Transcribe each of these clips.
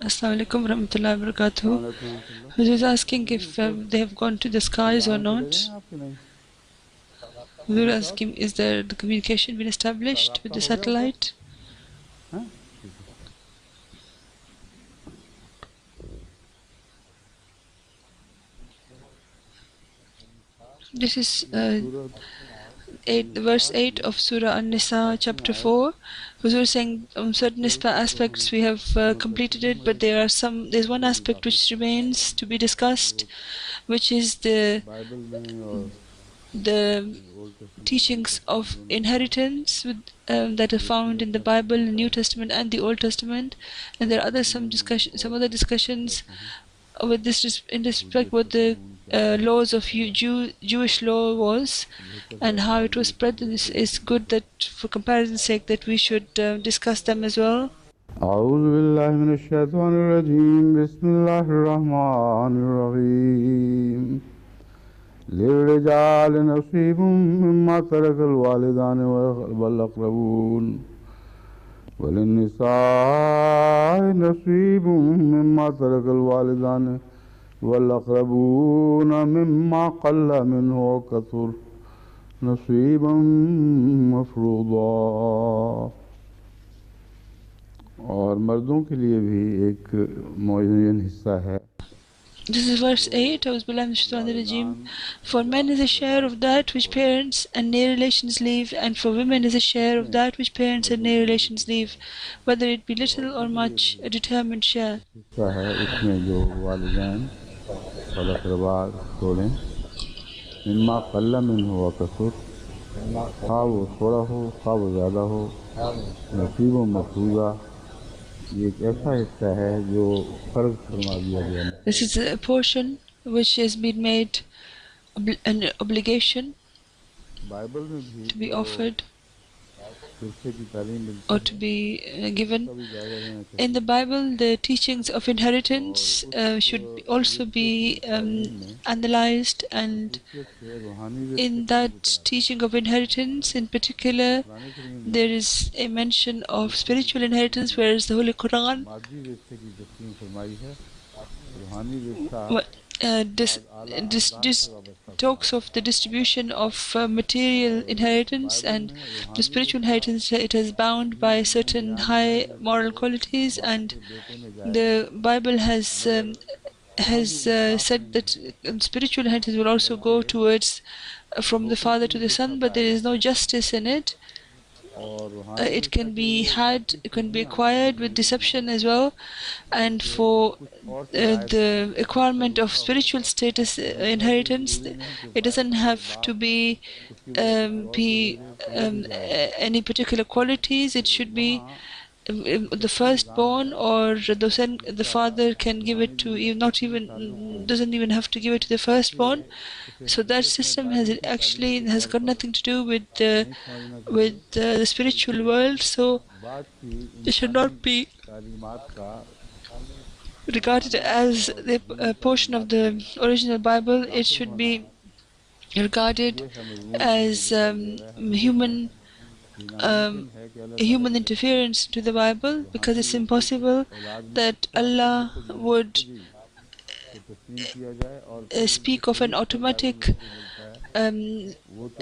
Assalamu alaikum warahmatullahi wabarakatuh. He was asking if they have gone to the skies or not. We were asking, is there the communication been established with the satellite? This is verse 8 of Surah An-Nisaa, chapter 4. Because we were saying certain aspects we have completed it, but there's one aspect which remains to be discussed, which is the teachings of inheritance that are found in the Bible, the New Testament and the Old Testament. And there are some other discussions with this in respect what the laws of Jewish law was and how it was spread. This is good that for comparison's sake that we should discuss them as well. أعوذ بالله من الشيطان الرجيم بسم الله الرحمن الرحيم للرجال نصيب مما ترك الوالدان والأقربون وللنساء نصيب مما ترك الوالدان والأقربون مما قل منه وكثر نصيبا مفروضا. और मर्दों के लिए भी एक मुअय्यन हिस्सा है. This is verse 8. For men is a share of that which parents and near relations leave, and for women is a share of that which parents and near relations leave, whether it be little or much, a determined share. इसमें जो वालिदैन और अक़रबा छोड़ें, मिम्मा क़ल्ल मिन्हु व कसुर, खा वो थोड़ा हो खा वो ज़्यादा हो, नसीब व मफ़रूज़ा. This is a portion which has been made an obligation to be offered or to be given. In the Bible, the teachings of inheritance should also be analyzed, and in that teaching of inheritance in particular, there is a mention of spiritual inheritance, whereas the Holy Quran this talks of the distribution of material inheritance, and the spiritual inheritance it is bound by certain high moral qualities, and the Bible has said that spiritual inheritance will also go towards from the father to the son, but there is no justice in it. It can be acquired with deception as well, and for the acquirement of spiritual status inheritance, it doesn't have to be any particular qualities. It should be the firstborn, or the father can give it to doesn't even have to give it to the firstborn. So that system has got nothing to do with the spiritual world. So it should not be regarded as a portion of the original Bible. It should be regarded as human interference to the Bible, because it's impossible that Allah would speak of an automatic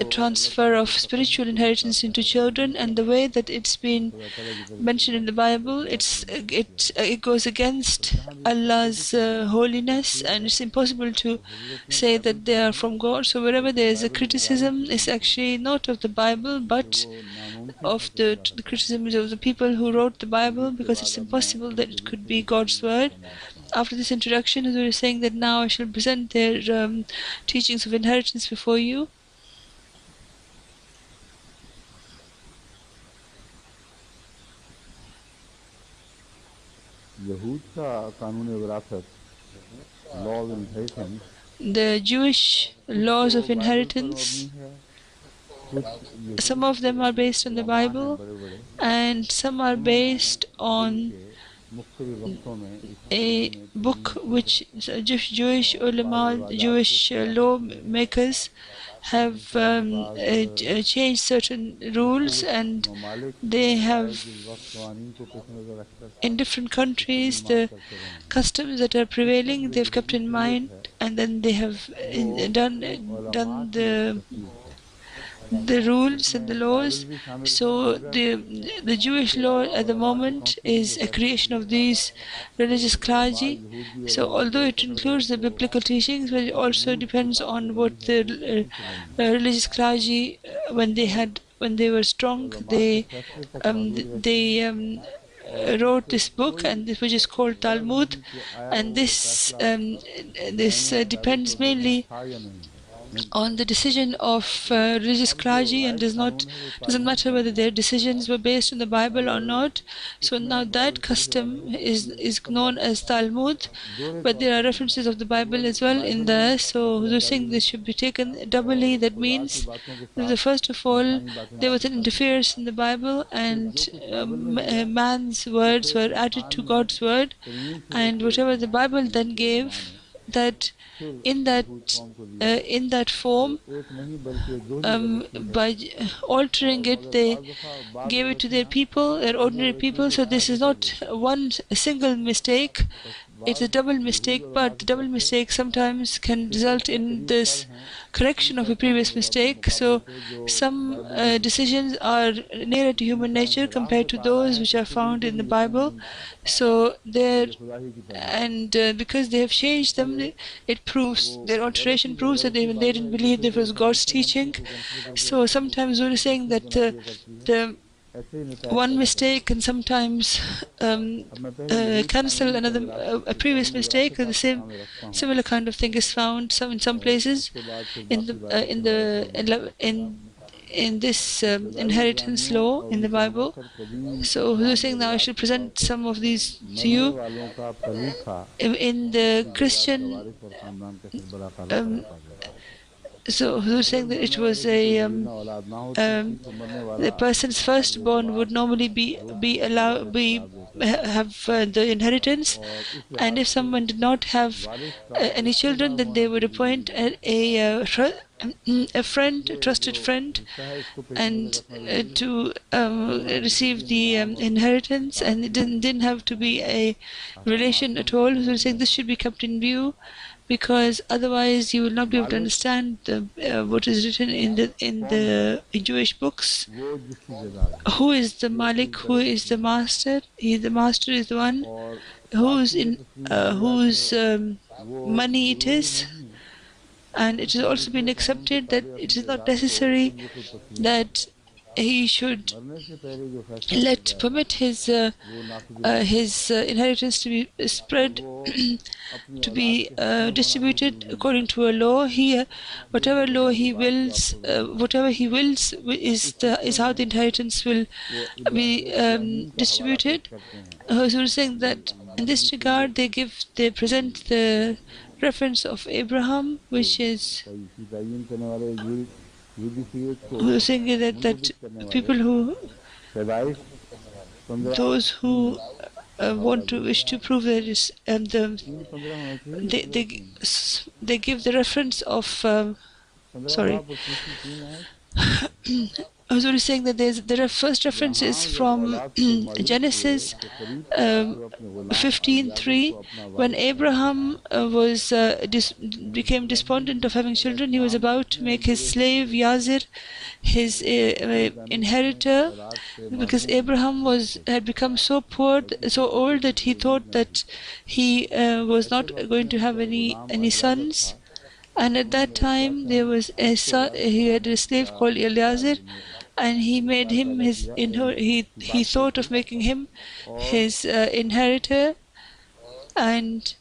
transfer of spiritual inheritance into children, and the way that it's been mentioned in the Bible, it goes against Allah's holiness, and it's impossible to say that they are from God. So wherever there is a criticism, it's actually not of the Bible, but of the criticism of the people who wrote the Bible, because it's impossible that it could be God's word. After this introduction, as we were saying, that now I shall present their teachings of inheritance before you. The Jewish laws of inheritance, some of them are based on the Bible, and some are based on मुख्तलिफ वक्तों में इस a सिलसिले में book तदवीन की which Jewish ulama, Jewish lawmakers have changed certain rules, and ममालिक they rise have वक्त कवानीन को पेश नज़र रखकर in different countries तस्लीमात the करते रहे हैं। customs that are इस वक्त prevailing जो they've kept जदीद in शरीयत mind, है and then they have वो उलमा done की एक the तस्लीफ है। rules and the इसमें बाइबल laws. भी शामिल है So मगर the Jewish इसके law अलावा at the उलमा की moment काउंसिल ने जो is a फैसला creation किया of these religious उलमा clergy. यहूदी और So although गैर it पकड़ गए includes the तो biblical teachings, but it इसकी जो also मूल depends on what सरगर्मी है the वो उसी से बनी है। religious clergy, when they were strong, उलमा के they फैसले तक um, महदूद रहती they हैं um, और wrote इससे this book, कोई and which is called गर्ज Talmud, नहीं कि आया and वो this फैसला ज़माने बाइबल depends तौरात में mainly था या नहीं नहीं on the decision of religious अब जो clergy, and राइज कानून है वो doesn't तालमुद matter बन whether गया their decisions were based on the Bible or और not. So now इसमें बाइबल that शरीफ वाले custom हैं is कि known as Talmud, दोहरे but तौर there are पर लेना references of the Bible केवल as well in बाइबल में there. So दखल those अंदाजी saying this नहीं should be taken doubly. और That खुदा की means बातों के साथ the first of all इंसानी बातें there was दाखिल an कर दी interference in the Bible, फिर जो and कुछ बाइबल ने दिया man's उसे words were added इंसान to ने God's word, तरमीम सूरत and के whatever the Bible then मसीह उलमा gave, ने that फिर in that यहूद कौम को दिया in that तो form, एक नहीं बल्कि एक दोहरी गलती है by altering और it, मगर they बाज़ दफ़ा बाद gave it to their गलतियाँ people, their अगर ordinary इतनी people. कुछ So आया this तो is कर not देते हैं one single mistake, बस it's a बाज़ double यहूद mistake, उलमा but की the double तरफ से mistake sometimes can फितरत result के in करीब तर this हैं उन correction of a फैसलों के previous mistake. मुकाबले So से जो some बाइबल में हैं decisions are nearer to human जिनका nature इंहराफ compared to बता रहा those है which तो are फिर found उनको in भी the यकीन Bible. नहीं था So कि there, ये खुदा ही की पैरवी कर रहे and हैं because they have changed them, इसलिए it proves, वो their गलती alteration जब proves that गलती they बाद में didn't एक believe दूसरे that it से was God's इंफॉर्मेशन बनती है teaching. तो कंसिडर करके So उसको sometimes we're saying excuse that बना दिया करती है the ऐसे ही नतायज one पैदा करती mistake है can sometimes अब मैं पहले यहूद cancel कानून का another विरासत a previous mistake. विरासत The आपके same सामने रखता हूँ similar kind of thing is found in some और places उसके बाद फिर in बाकी बाइबल के in हवाले से the वजाहत करता हूँ in this इब्तदाई inheritance इब्रानियों law और in the उनके Bible. मुनासर कदीम So who's इस्लाम saying में now I रिवाज should के तौर present पर some of these to मरने you वालों का सलीखा in the उसकी जायदाद का Christian. वारिस और ख़ानदान का सरबराह ताला Um, करार पा गया so who's अगर saying that it मरने वाले was की कोई a वलीना औलाद ना होती थी तो मरने वाला the person's मरने के firstborn बाद would normally रोटी be अपने allowed वारिस be करार देते थे have the inheritance, और इस and लिहाज if से someone did not have वारिस का any children, रिश्तेदार then होना they would भी ज़रूरी appoint नहीं था a friend, a ये जो trusted friend, हिस्सा है इसको पेश नज़र and रखना ज़रूरी है to वरना जिंदगी receive the हंगाम और inheritance, फसाद and it की didn't have to be a अहकामात relation को at all. So समझ saying लें this should be kept in view, because otherwise you will not be able to मालिक understand what is written in कौन है the Jewish books. वो जिसकी जगह Who is the ये Malik? चीज़ Who दरअसल is the नहीं है master? The master is the one और साथ whose ही ये in तस्लीम किया whose कि वो money it ज़रूरी is. नहीं And it कि has किसी also been दूसरे कानून के accepted that ताबे it अपनी is not जायदाद को necessary खुद ब खुद तस्लीम कर that दे he should मरने से पहले जो फैसला किया जाएगा permit वो नाफिज नहीं होगा his inheritance to be spread वो अपनी to औलाद be के हक में होना भी distributed ज़रूरी नहीं according to a law. He ये whatever बड़ी law बड़ी he बात जो wills, आपको बयान कर whatever he wills इस is सिलसिले how the में inheritance will वो be इब्राहिम का हवाला पेश distributed. करते हैं So we're saying that in this जिसमें regard they present the reference of Abraham, जो which is तयीन करने वाले यहूदी शरीयत को we're saying that मुंतबिक करने वाले people who पैदाइश 15 those who want to wish to prove that is the 3-15 होना चाहिए they they they give the reference of 15 sorry. बाप और तीसरी 3 आयत I was only saying that the first reference यहाँ is जब from औलाद से मायूस हुए Genesis तो करीब था तो अपने गुलाम याकूब 15:3. को अपना When Waris Abraham became despondent of having children, he was काम about to कितने make his बुरे slave Yazir his inheritor, औलाद से because महरूम Abraham had become so poor, so old, that he thought that he was not going to have any sons. And at that time there was a son, he had a slave called Eliezer, and he made him his he thought of making him his inheritor. And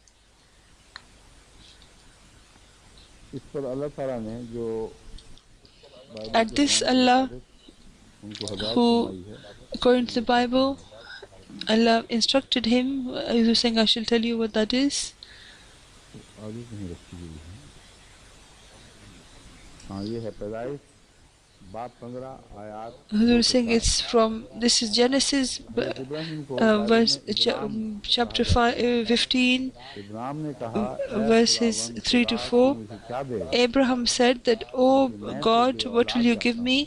इस पर अल्लाह ताला ने जो at this Allah, उनको हदायत who फरमाई है according to the Bible Allah instructed him, he was saying I shall tell you what that is. आगे कहीं रखी हुई है हाँ ये है पैदाइश बाप 15 आयात 2 Huzur is से saying 7 it's from, this is Genesis हज़रत इब्राहिम को बाइबल में इब्राम कहा chapter जाता है। 15, इब्राम ने कहा ए verses खुदावन 3 to खुदा तू 4. मुझे क्या देगा Abraham said that, "Oh कि मैं तुझे God, what will औलाद you give चाहता हूँ me?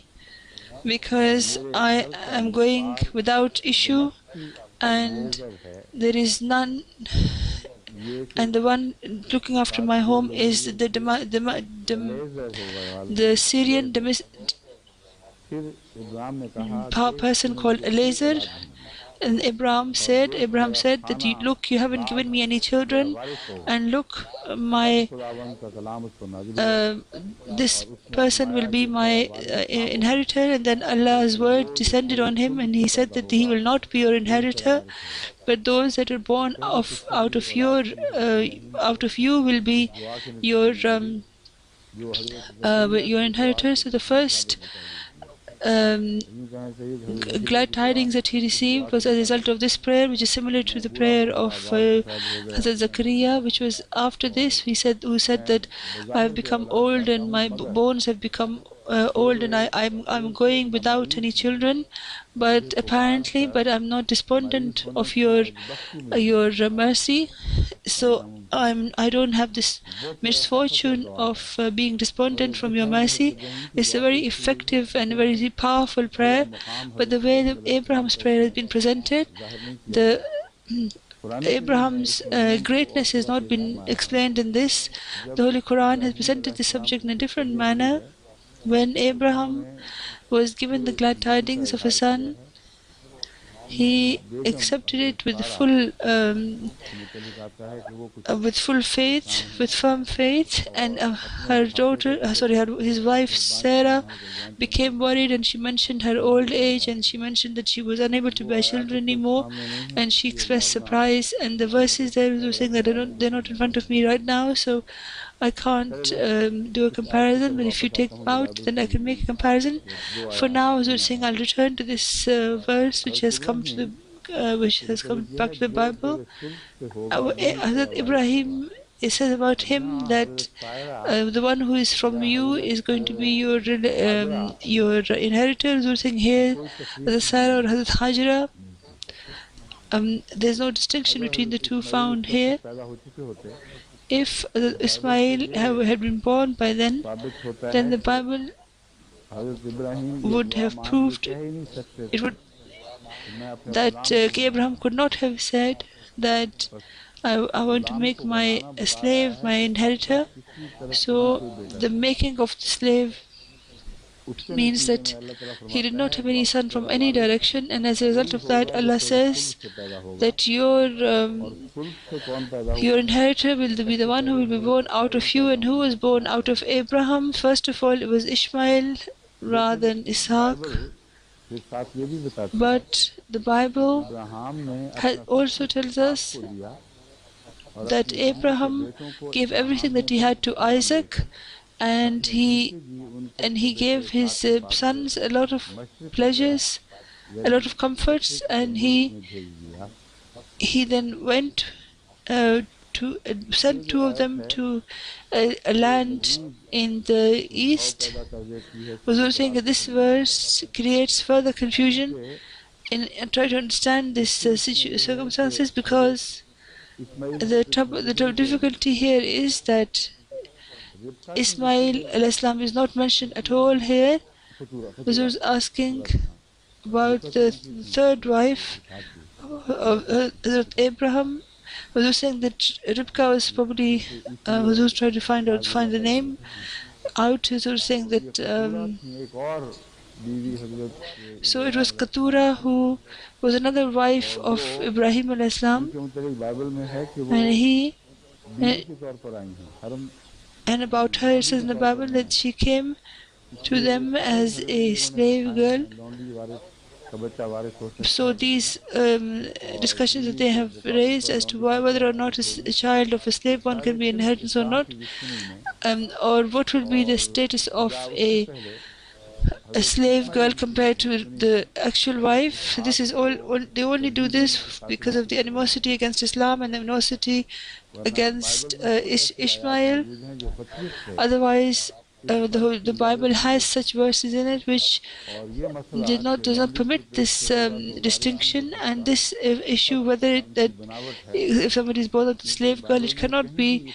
Because मेरे I घर का am going निवास without issue, दमिश्क की and लेज़र है there is none, ये and सिर्फ the one looking after my साथ ये home ले is लीजिए the कि लेज़र होगा the वालदैन Syrian लेज़र फिर इब्राम ने कहा देख person तूने called मुझे कोई Eliezer." औलाद नहीं दी And और देख Abraham मेरा said that, खाना look, you haven't Bagh given me any मेरा children, वारिस होगा। and look, तब my खुदावन का कलाम उस पर नाजिल हुआ uh, this और उसने person will फरमाया be कि तेरा my वारिस ना हो inheritor. And then Allah's बल्कि word वो जो descended तेरे on him, सुल्ब and से he said पैदा that he होगा will not be your वही तेरा inheritor, वारिस होगा। but those that are born पहली out खुशखबरी of औलाद your की हज़रत इब्राहीम को will इस be दुआ के नतीजे your में मिली जो हज़रत ज़करिया की दुआ inheritor. के So the मुताबिक first बताई गई थी। um, यूँ कहना चाहिए कि हज़रत ज़करिया glad की दुआ tidings that he इस दुआ received के was as a मुताबिक result of this prayer, which is similar to मैं the बूढ़ा prayer हूँ मेरा of बाल सफ़ेद हो गया Hazrat Zakaria, which was after और this. Who said मैं that I have बज़ाहिर के become औलाद old चाहता and हूँ my मगर bones have become old, and तेरे I'm तेरे से going मैं without any मरीज़ नहीं हूँ children, मुझे but पुकार apparently, कर but I'm not मरीज़ despondent होने of की नेकबख्ती मिली है mercy. वरना So मुमकिन नहीं। I don't have this वो तेरा ताकत और misfortune दुआ है of being despondent हज़रत from your जिस हज़रत mercy. इब्राहीम की It's a दुआ very पेश की गई है effective and उसे very powerful तेरा prayer, मकाम but the हज़रत way इब्राहीम that अलैहिस्सलाम Abraham's का prayer has उसमें been presented, ज़ाहिर नहीं किया the गया। कुरान करीम ने इस Abraham's मज़मून को और greatness has थोड़ा not तेज़ been फरमाया है explained in this. जब The Holy Quran has Ibrahim presented this अलैहिस्सलाम subject को in a different खुशखबरी मिली manner. है When तो Abraham उन्होंने was given the पूरे glad ईमान का tidings of a इजहार किया son, है। उनकी he बेगम accepted हज़रत it with सारा full के मुतल्लिक़ आता है कि वो कुछ with full faith, परेशान with हुई firm faith, and और अपने her बुढ़ापे को daughter, जिक्र his wife Sarah, संभाल कर बयान करने became लगी worried, and she mentioned her कि old मुझे क्या age, and औलाद she नहीं mentioned that she was unable to वो bear आयत children इस वक्त anymore, सामने नहीं है and she ये expressed मालूम surprise. And the हज़रत verses there Isa were saying that अलैहिस्सलाम they're के not लिए in front of नाज़िल me हुई। right now, so I can't चलेगा do a इस आयत की comparison. तरफ But if you वापस take आता them हूँ जो out, बाइबल then I खोली can गई make a comparison. जो दो For आयत now, as I was तीन saying, आयत I'll return to this verse, which हज़रत has come to Ibrahim which को has जिक्र come किया back है to the जो Bible. तेरे सुल्ब से होगा वही तेरा Hazrat वारिस होगा। Ibrahim, it says about अब him यहाँ that हज़रत Saira the one who is from या you हज़रत is going to be Hazra your inheritors. We're saying की here, कोई तफरीक the नहीं Sarah or Hazrat Hajra. मिलती। There's no distinction अगर between the हज़रत two इस्माईल found तब तक here. पैदा हो चुके होते If तो बाइबल से Ismail ये had been born by then, साबित होता then है the कि Bible हज़रत इब्राहीम ये would दुआ have मांग के proved, कह ही नहीं सकते it थे would कि मैं अपने that ग़ुलाम को Abraham बनाऊंगा। could not have said that बस I want to Ghulam make को my बनाना बता रहा slave है my कि अब तक inheritor. किसी तरफ से भी So कोई बेटा the नहीं था। making of the slave उसके means नतीजे में that अल्लाह ताला he did फरमाता not है have any बस son from तेरा any Waris direction, and as a result वही of that, होगा जो Allah तेरे सुल्ब says से पैदा होगा that और सुल्ब से कौन पैदा your हुए हैं। inheritor will be the सबसे one who पहले will be हज़रत born out Ismail of you. पैदा And who हुए was born Ishaq out of पैदा हुए। Abraham? First of all, it was Ishmael rather लेकिन than Ishaq. बाइबल फिर साथ ये भी बताती है But the कि Bible इब्राहिम ने अपना सब also कुछ tells इसहाक us को दिया और that अपनी बहन के Abraham बेटों को gave इब्राहिम everything ने that he खुद had to कुर्बान दे Isaac, कर and अपने भतीजी उनके he बेटे gave इसहाक his के पास से sons a lot of मशरिक की तरफ pleasures, a यानी lot of comforts, मशरिक के and मुल्क में भेज दिया। he then went to ये sent जो two of आयत them है to a ये land मज़ीद in the उलझाव east. पैदा कर देती है Was सूरह also saying बरात that को this समझने में verse creates further confusion क्योंकि in try to understand this मुश्किल इसमें ये है कि circumstances, हज़रत because इस्माईल से तो इसमें जिक्र ही कोई नहीं। difficulty here is that रिबका की जिक्र Ismail है al-Islam is not mentioned at इसमें all here. फतूरा Was फतूरा asking फतूरा की हाँ about रिबका तो the दूसरी थी third wife इसहाक की of Hazrat Abraham. Was saying that Ribka was probably इसलिए was trying to तार्जुमा find the कर दिया name out. Was saying तो ये that फतूरा थी एक और बीवी हज़रत so it इब्राहिम was अलैहिस्सलाम Keturah की who was another wife और of वो Ibrahim al-Islam, उनके मुताबिक बाइबल में है कि वो and बीवी के तौर पर आई हैं हरम and about her it लौंडी says के in the तौर पर Bible नहीं that I she came to इसलिए them सारे as झगड़े a जो उन्होंने slave सिखाए girl. हैं लौंडी वारिस का बच्चा वारिस हो सकता So है these और discussions that बीवी they के have मुताबिक raised पर as to लौंडी why, पैदा whether or not Waris a होगी child of a slave one सारे can be सिर्फ inheritance or इस्लाम not, की डिक्शनरी में or what will be the और status of या उससे पहले a हज़रत slave girl इस्माईल की compared to डिक्शनरी में the actual wife. This इसहाक is को they only do तजदीदन this इसहाक because of the महसूस करना animosity against Islam and the animosity वरना against बाइबल में खुद ऐसी आयत Ishmael. मौजूद हैं जो फतवियत से Otherwise, the Bible has such verses in it which does not permit this distinction, and this issue whether that if somebody is born of the slave girl, it cannot be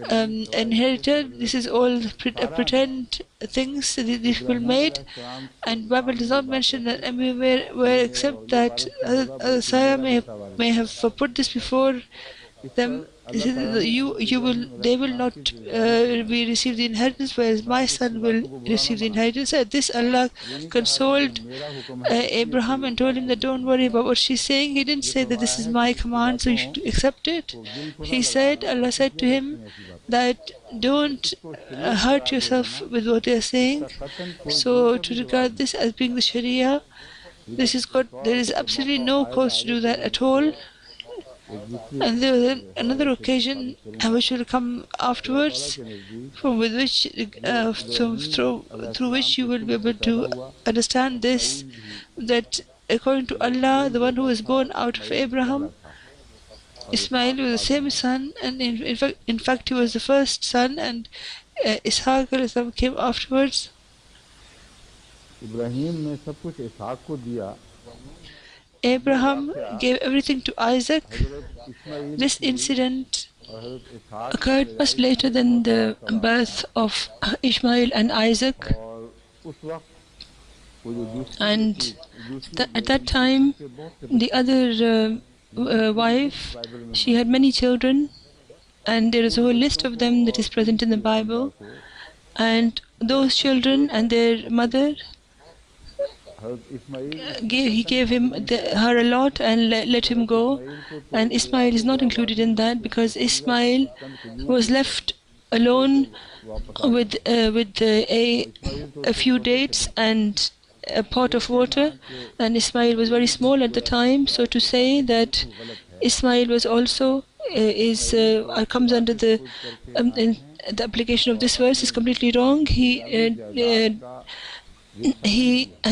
inherited. This is all pretend things that these people made, and Bible does not mention that anywhere except that Sarah may have put this before them. They will not be receive the inheritance, whereas my son will receive the inheritance. At this, Allah consoled Abraham and told him that don't worry about what she's saying. He didn't say that this is my command, so you should accept it. He said, Allah said to him that don't hurt yourself with what they are saying. So to regard this as being the Sharia, there is absolutely no cause to do that at all. And there was another occasion which will come afterwards, through which you will be able to understand this, that according to Allah, the one who was born out of Abraham, Ismail was the same son, and in fact he was the first son, and Ishaq came afterwards. Abraham gave everything to Isaac. This incident occurred much later than the birth of Ishmael and Isaac. And at that time, the other wife, she had many children, and there is a whole list of them that is present in the Bible. And those children and their mother, he gave her a lot and let him go, and Ismail is not included in that because Ismail was left alone with a few dates and a pot of water, and Ismail was very small at the time. So to say that Ismail was also comes under the application of this verse is completely wrong. He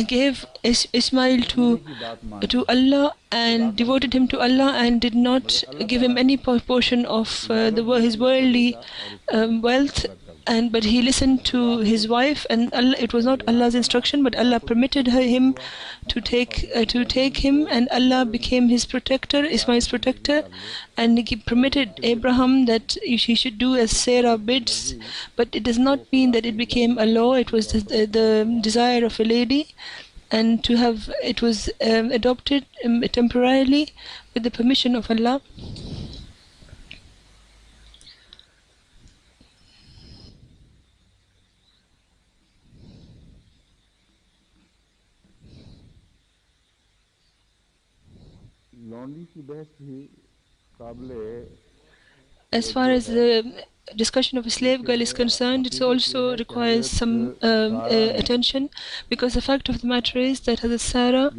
gave Ismail to Allah and devoted him to Allah, and did not give him any portion of his worldly wealth. But he listened to his wife, and Allah, it was not Allah's instruction, but Allah permitted him to take him, and Allah became his protector, Ismail's protector, and he permitted Abraham that he should do as Sarah bids. But it does not mean that it became a law. It was the desire of a lady, and it was adopted temporarily with the permission of Allah. As far as the discussion of a slave girl is concerned, it also requires some attention, because the fact of the matter is that Hazrat Sarah,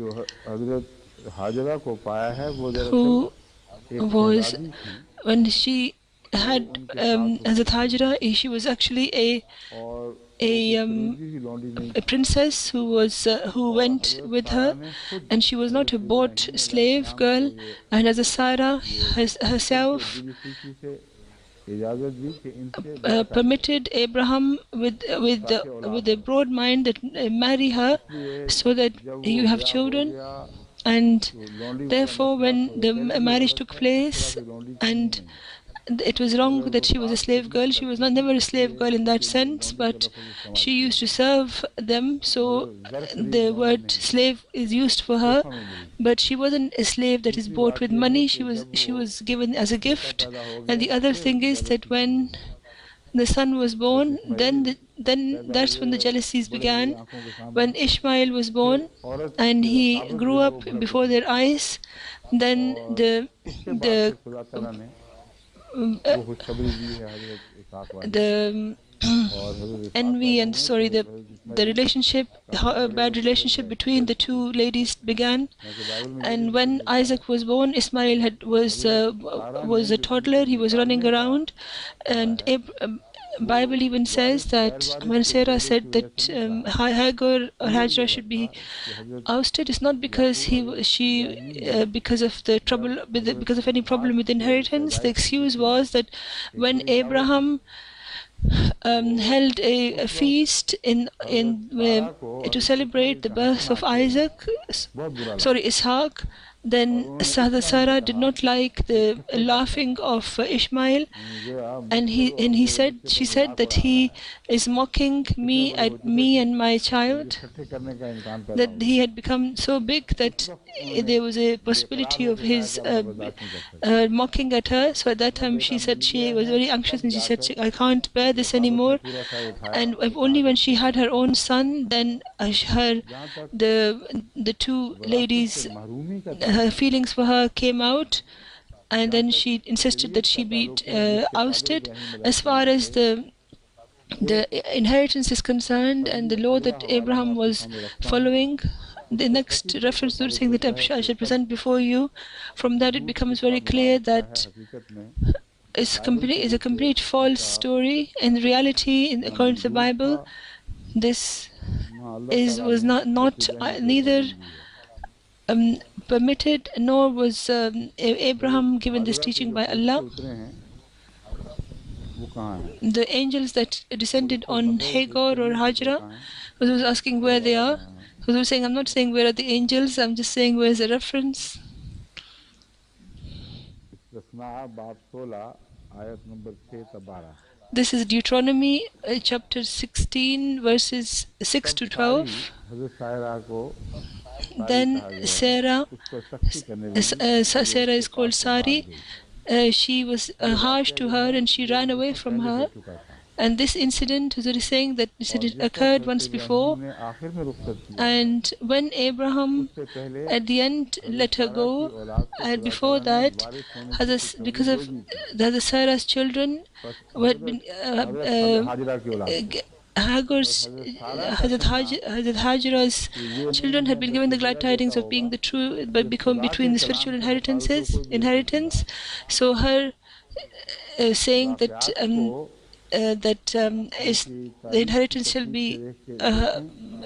who was, when she had Hazrat Hajra, she was actually a princess who went with her, and she was not a bought slave girl. And as Sarah herself permitted Abraham with a broad mind that marry her so that you have children. And therefore, when the marriage took place, and it was wrong that she was a slave girl. She was never a slave girl in that sense, but she used to serve them, so the word slave is used for her. But she wasn't a slave that is bought with money. She was given as a gift. And the other thing is that when the son was born, then that's when the jealousies began. When Ishmael was born and he grew up before their eyes, then the envy and the relationship, a bad relationship between the two ladies began. And when Isaac was born, Ismail was a toddler. He was running around, and Bible even says that when Sarah said that Hagar or Hajra should be ousted, it's not because because of the trouble, because of any problem with inheritance. The excuse was that when Abraham held a feast to celebrate the birth of Ishaq. Then Sarah did not like the laughing of Ishmael, and she said that he is mocking me and my child, that he had become so big that there was a possibility of his mocking at her. So at that time she said she was very anxious, and she said, I can't bear this anymore. And only when she had her own son, then the two ladies, her feelings for her came out, and then she insisted that she be ousted. As far as the inheritance is concerned and the law that Abraham was following, the next reference to saying that I shall present before you, from that it becomes very clear that is a complete false story. In reality, according to the Bible, this was not neither permitted, nor was Abraham given this teaching by Allah. The angels that descended on Hagar or Hajra, who was asking where they are, who was saying, I'm not saying where are the angels, I'm just saying where's the reference. This is Deuteronomy chapter 16 verses 6 to 12. Then Sarah is called Sari. She was harsh to her and she ran away from her. And this incident is saying that it occurred once before, and when Abraham at the end let her go, and before that, because of Sarah's children who had been Hazrat Hajra's children had been given the glad tidings of being the true, but become between the spiritual inheritance. So her saying that the inheritance shall be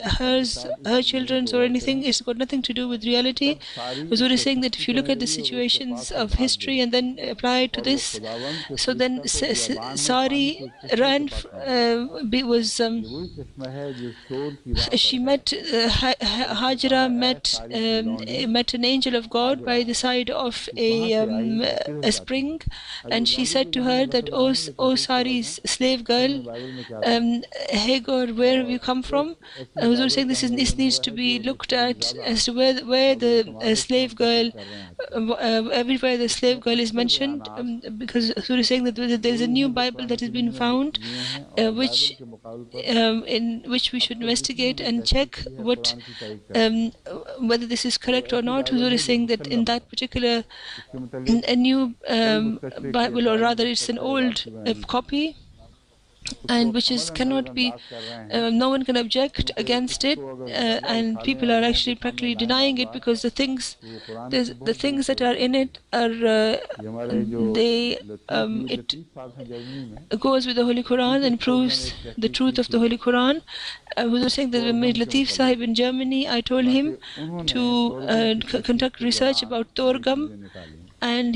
hers, her children's, or anything. It's got nothing to do with reality. Huzur is saying that if you look at the situations of history and then apply it to this, so then Sari ran, she met Hajra met an angel of God by the side of a spring, and she said to her that, O Sari's slave girl, Hagar, where have you come from? Huzur saying this needs to be looked at as to where the slave girl, everywhere the slave girl is mentioned, because Huzur is saying that there is a new Bible that has been found, in which we should investigate and check whether this is correct or not. Huzur is saying that in that particular a new Bible, or rather it's an old copy, and which cannot be, no one can object against it, and people are actually practically denying it, because the things that are in it are it goes with the Holy Quran and proves the truth of the Holy Quran. I was saying that when Latif Sahib in Germany, I told him to conduct research about Torgam. And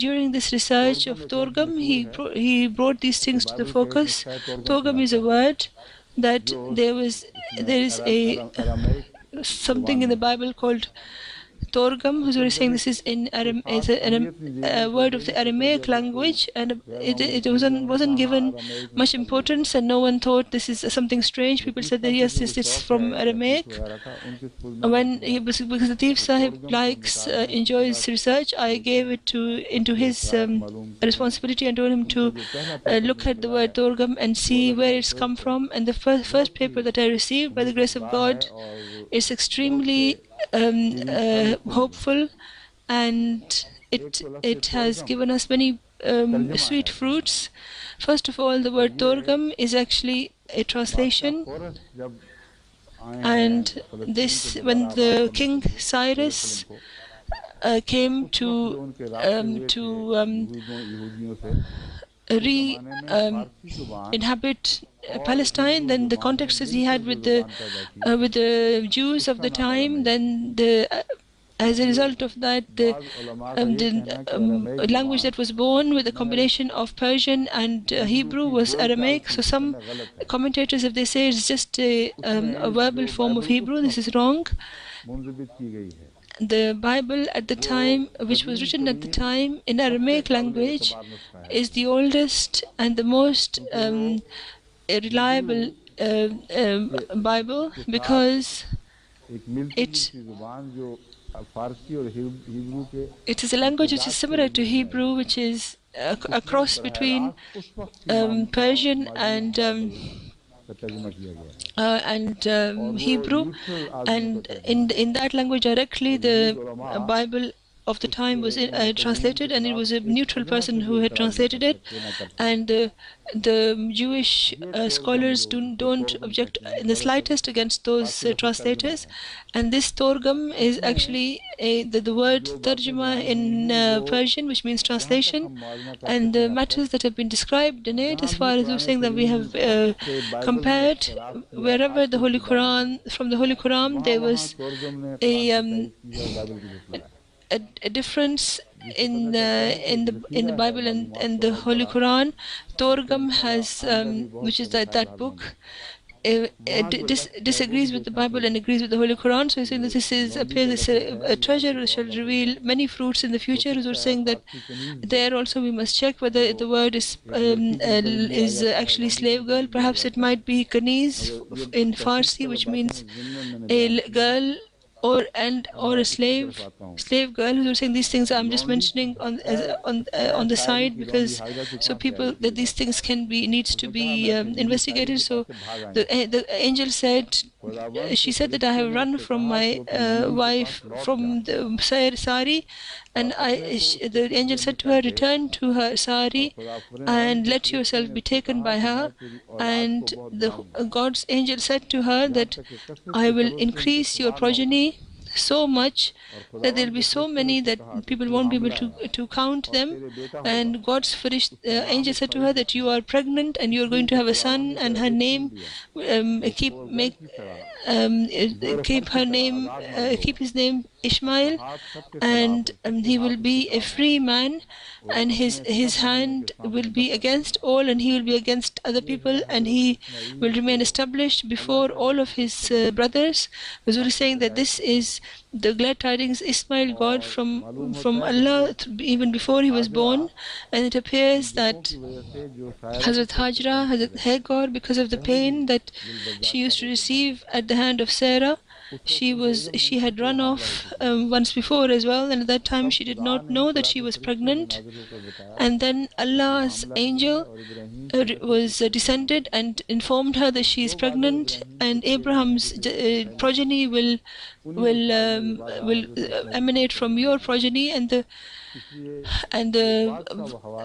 during this research of Torgam, he brought these things to the focus. Torgam is a word that there is something in the Bible called Torgam. Huzur is saying this is a word of the Aramaic language, and it wasn't given much importance, and no one thought this is something strange. People said that yes, this is from Aramaic. Because the Thief Sahib enjoys research, I gave it into his responsibility and told him to look at the word Torgam and see where it's come from. And the first paper that I received, by the grace of God, is extremely hopeful, and it has given us many sweet fruits. First of all, the word Torgam is actually a translation, and this, when the King Cyrus came to inhabit Palestine, then the context he had with the Jews of the time, then as a result of that, the language that was born with a combination of Persian and Hebrew was Aramaic. So some commentators, if they say it's just a verbal form of Hebrew, this is wrong. The Bible at the time, which was written at the time in Aramaic language, is the oldest and the most reliable Bible, because it is a language which is similar to Hebrew, which is a cross between Persian and Hebrew, and in that language directly the Bible of the time was translated, and it was a neutral person who had translated it, and the Jewish scholars don't object in the slightest against those translators. And this Torgum is actually the word Tarjuma in Persian, which means translation, and the matters that have been described in it, as far as we're saying that we have compared wherever the Holy Quran, from the Holy Quran, there was a difference in the Bible and the Holy Quran. Torgum has, which is that book, disagrees with the Bible and agrees with the Holy Quran. So he's saying that this is appears a treasure which shall reveal many fruits in the future. So we're saying that there also we must check whether the word is actually slave girl. Perhaps it might be Kaniz in Farsi, which means a girl or a slave girl. Who are saying these things I'm just mentioning on the side, because so people that these things needs to be investigated. So the angel said, she said that I have run from my wife from the sari, and the angel said to her, return to her sari and let yourself be taken by her. And God's angel said to her that I will increase your progeny so much that there will be so many that people won't be able to count them. And God's angel said to her that you are pregnant and you are going to have a son, and her name keep his name Ishmael, and he will be a free man, and his hand will be against all, and he will be against other people, and he will remain established before all of his brothers. Huzur is saying that this is the glad tidings Ismail got from Allah even before he was born. And it appears that Hazrat Hajra, Hazrat Hagar, because of the pain that she used to receive at the hand of Sarah, she had run off once before as well, and at that time she did not know that she was pregnant. And then Allah's angel was descended and informed her that she is pregnant, and Abraham's progeny will emanate from your progeny, and the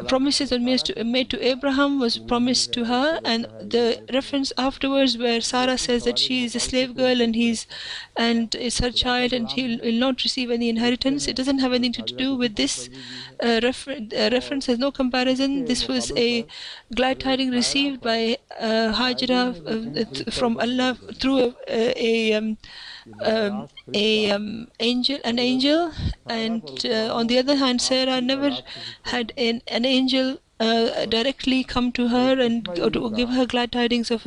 promises that made to Abraham was promised to her. And the reference afterwards where Sarah says that she is a slave girl and it's her child and he will not receive any inheritance, it doesn't have anything to do with this. Reference has no comparison. This was a glad tiding received by Hajra from Allah through an angel, and on the other hand, Sarah never had an angel directly come to her and to give her glad tidings of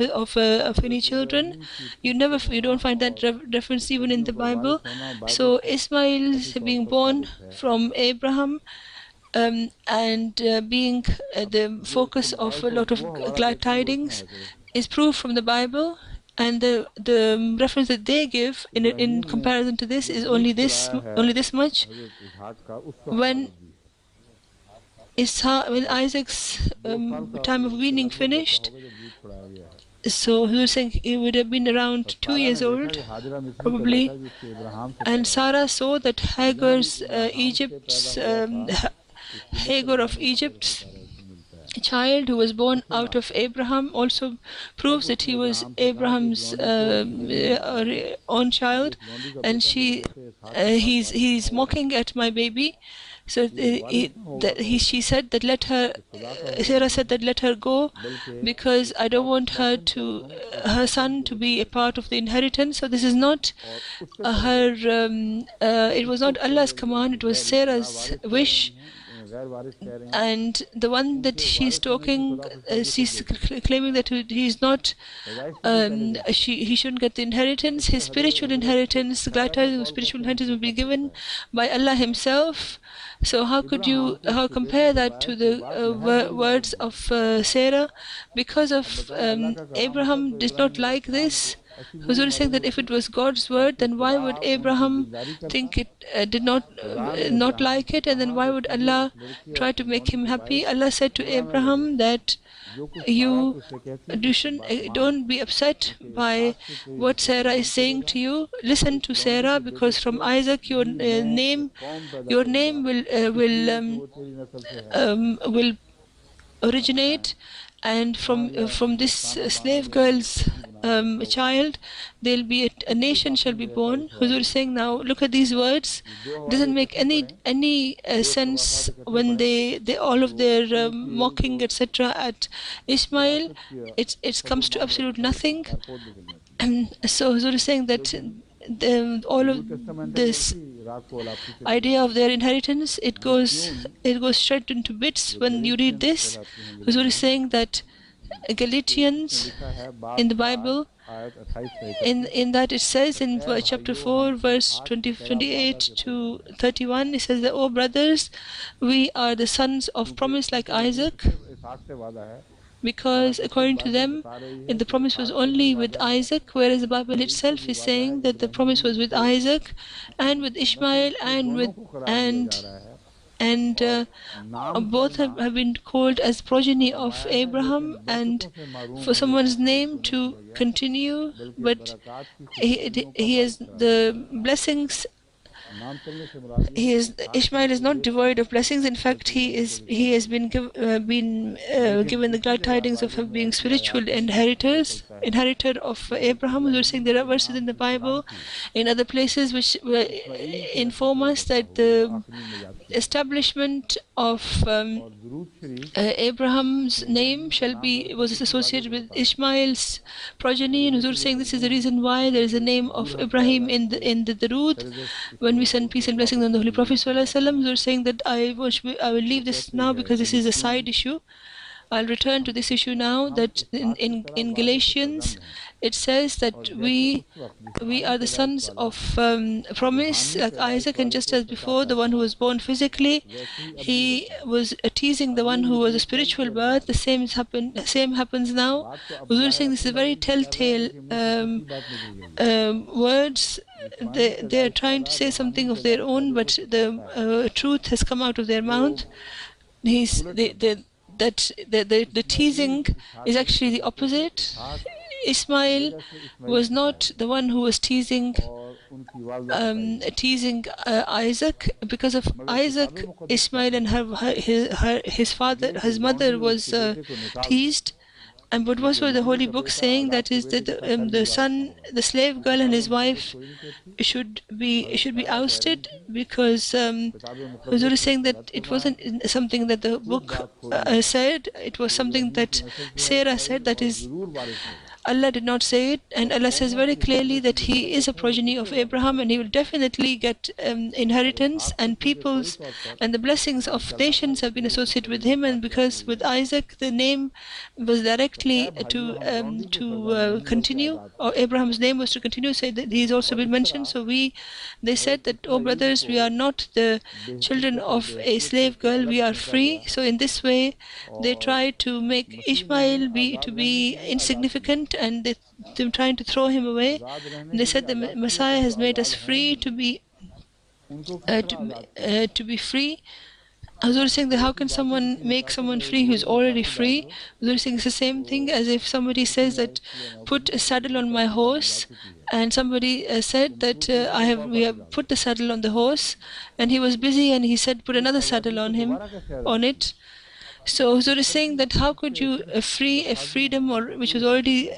any children. You don't find that reference even in the Bible. So Ismail being born from Abraham and being the focus of a lot of glad tidings is proof from the Bible. And the reference that they give in comparison to this is only this much. When Isaac's time of weaning finished, so he was saying he would have been around 2 years old, probably. And Sarah saw that Hagar of Egypt's child, who was born out of Abraham, also proves that he was Abraham's own child. And he's mocking at my baby, So she said that let her, Sarah said that let her go, because I don't want her son to be a part of the inheritance. So this is not it was not Allah's command, it was Sarah's wish. And the one that she's talking, she's claiming that he is not, he shouldn't get the inheritance. His spiritual inheritance, the glad tidings of spiritual inheritance, will be given by Allah Himself. So how compare that to the words of Sarah? Because of Abraham did not like this. Huzur is saying that if it was God's word, then why would Abraham think it did not like it, and then why would Allah try to make him happy? Allah said to Abraham that don't be upset by what Sarah is saying to you. Listen to Sarah, because from Isaac your name will originate, and from this slave girl's child there'll be a nation shall be born. Huzur is saying, now look at these words. Doesn't make any sense when they all of their mocking etc. at Ismail. It comes to absolute nothing. So Huzur is saying that all of this idea of their inheritance, it goes straight into bits when you read this. Huzur is saying that Galatians in the Bible, in that it says in chapter 4 verse 28 to 31, it says that, "Oh brothers, we are the sons of promise like Isaac," because according to them the promise was only with Isaac, whereas the Bible itself is saying that the promise was with Isaac and with Ishmael and both have been called as progeny of Abraham, and for someone's name to continue, but he has the blessings. Ishmael is not devoid of blessings. In fact, he has been given the glad tidings of being spiritual inheritor of Abraham. We were saying there are verses in the Bible, in other places, which inform us that the establishment of Abraham's name was associated with Ishmael's progeny. And Huzur saying this is the reason why there is a name of Ibrahim in the Darood when we send peace and blessings on the Holy Prophet ﷺ. Huzur saying that I will leave this now because this is a side issue. I'll return to this issue now, that in Galatians it says that we are the sons of promise like Isaac, and just as before the one who was born physically, he was teasing the one who was a spiritual birth. The same happens now. Huzur saying this is very telltale words. They are trying to say something of their own, but the truth has come out of their mouth. The teasing is actually the opposite. Ismail was not the one who was teasing Isaac. Because of Isaac, Ismail and his mother was teased. And what was the Holy Book saying? That is that the slave girl and his wife should be ousted, because Huzur is saying that it wasn't something that the book said. It was something that Sarah said. That is, Allah did not say it, and Allah says very clearly that he is a progeny of Abraham, and he will definitely get inheritance, and peoples and the blessings of nations have been associated with him. And because with Isaac the name was directly to continue, or Abraham's name was to continue, so that he has also been mentioned. So they said that, "Oh brothers, we are not the children of a slave girl, we are free." So in this way they try to make Ishmael to be insignificant, and they're trying to throw him away. They said the Messiah has made us free to be free. Huzur is saying that how can someone make someone free who is already free? Huzur is saying it's the same thing as if somebody says that put a saddle on my horse, and somebody said that we have put the saddle on the horse, and he was busy and he said put another saddle on it. So Huzur is saying that how could you free a freedom which was already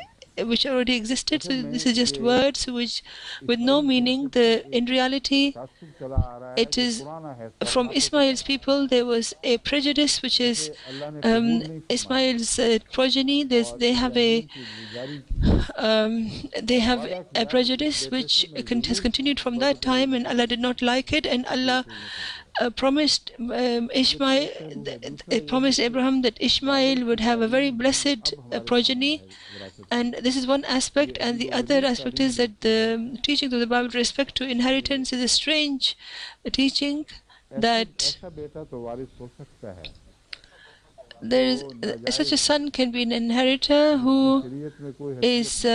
which already existed. So this is just words which with no meaning. In reality, तासुब चला आ रहा है it जो is पुराना है, from सफाते Ismail's people. There was a prejudice which is अल्लाह ने कबूल नहीं फरमाया Ismail's progeny. और They have a इब्राहीम की गुजारी की they have वादा a किया कि इस prejudice बेटे से which मैं has जरूर continued from that time, and Allah did not like it, and Allah promised Ishmael, promised Abraham that Ishmael would have a very blessed progeny. And this is one aspect, and the other aspect is that the teaching of the Bible with respect to inheritance is a strange teaching, that ऐसा बेटा तो वारिस हो सकता है there is such a son can be an inheritor who शरीयत में कोई is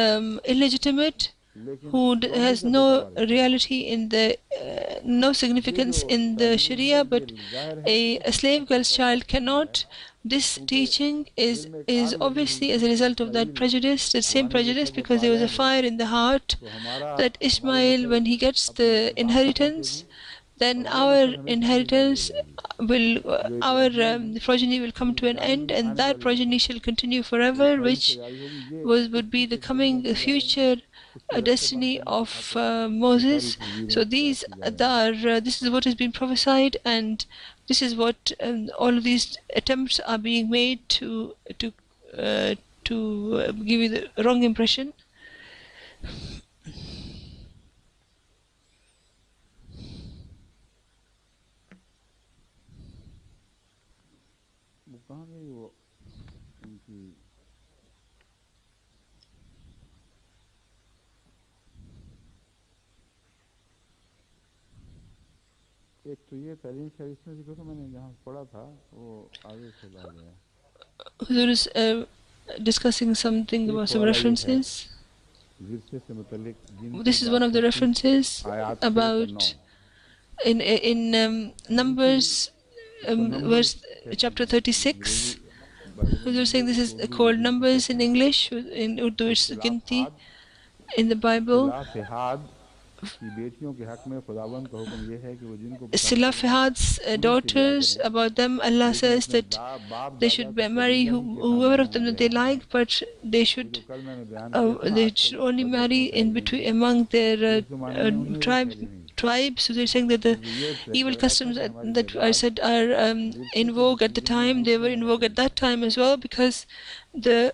illegitimate, लेकिन who वालिद has का no बेटा वारिस reality in the no significance in the Sharia, but a slave girl's child cannot. This teaching is obviously as a result of that prejudice, the same prejudice, because there was a fire in the heart तो हमारा that Ishmael, when he gets the inheritance, then our inheritance will, our progeny will come to an end, and that progeny shall continue forever, which would be the coming future destiny of Moses. So these are this is what has been prophesied, and this is what all of these attempts are being made to give you the wrong impression. कहाँ गई वो उनकी एक तो ये तालीम शरीफ में जिक्र तो मैंने जहाँ पढ़ा था वो आगे चला गया There is discussing something about some references. विरसे से मुतल्लिक This is one of the references about in Numbers verse chapter 36. They're saying this is called Numbers in English. In Urdu it's Ginti. In the Bible, Silafihad's daughters, about them Allah says that they should marry whoever of them that they like, but they should only marry in between among their tribes. So they're saying that the evil customs that I said are in vogue at the time, they were in vogue at that time as well, because the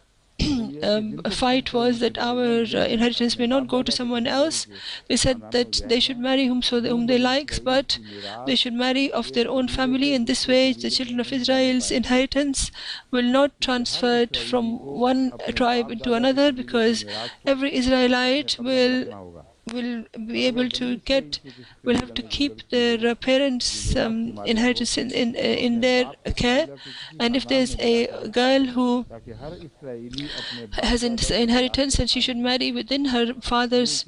fight was that our inheritance may not go to someone else. They said that they should marry whom they like, but they should marry of their own family. In this way, the children of Israel's inheritance will not transfer from one tribe into another, because every Israelite will be able to will have to keep their parents' inheritance in their care. And if there's a girl who has an inheritance, and she should marry within her father's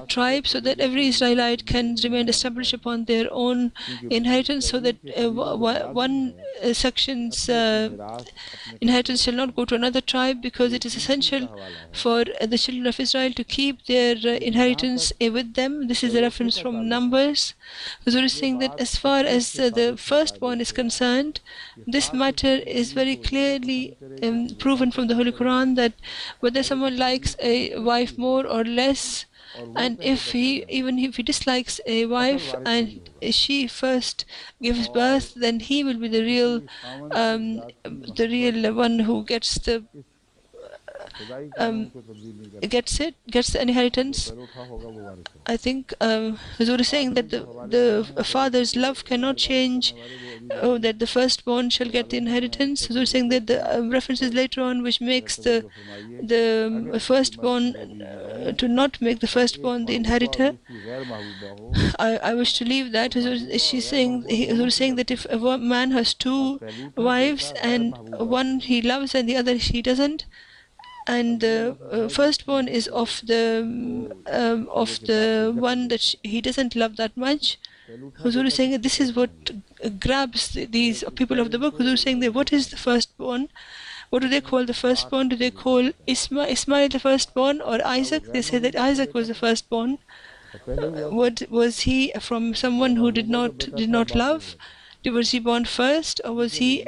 tribe, so that every Israelite can remain established upon their own inheritance, so that one section's inheritance shall not go to another tribe, because it is essential for the children of Israel to keep their inheritance with them. This is a reference from Numbers. Huzur is saying that as far as the firstborn is concerned, this matter is very clearly proven from the Holy Quran, that whether someone likes a wife more or less, and even if he dislikes a wife and she first gives birth, then he will be the real one who gets the gets the inheritance. I think Huzur is saying that the father's love cannot change, that the firstborn shall get the inheritance. Huzur is saying that the references later on which makes the firstborn to not make the firstborn the inheritor, I wish to leave that. Huzur is saying that if a man has two wives, and one he loves and the other he doesn't, and the firstborn is of the one that he doesn't love that much, Huzur is saying that this is what grabs these people of the book. Huzur is saying that what is the firstborn? What do they call the firstborn? Do they call Ismail the firstborn, or Isaac? They say that Isaac was the firstborn. What was he from someone who did not love? Was he born first, or was he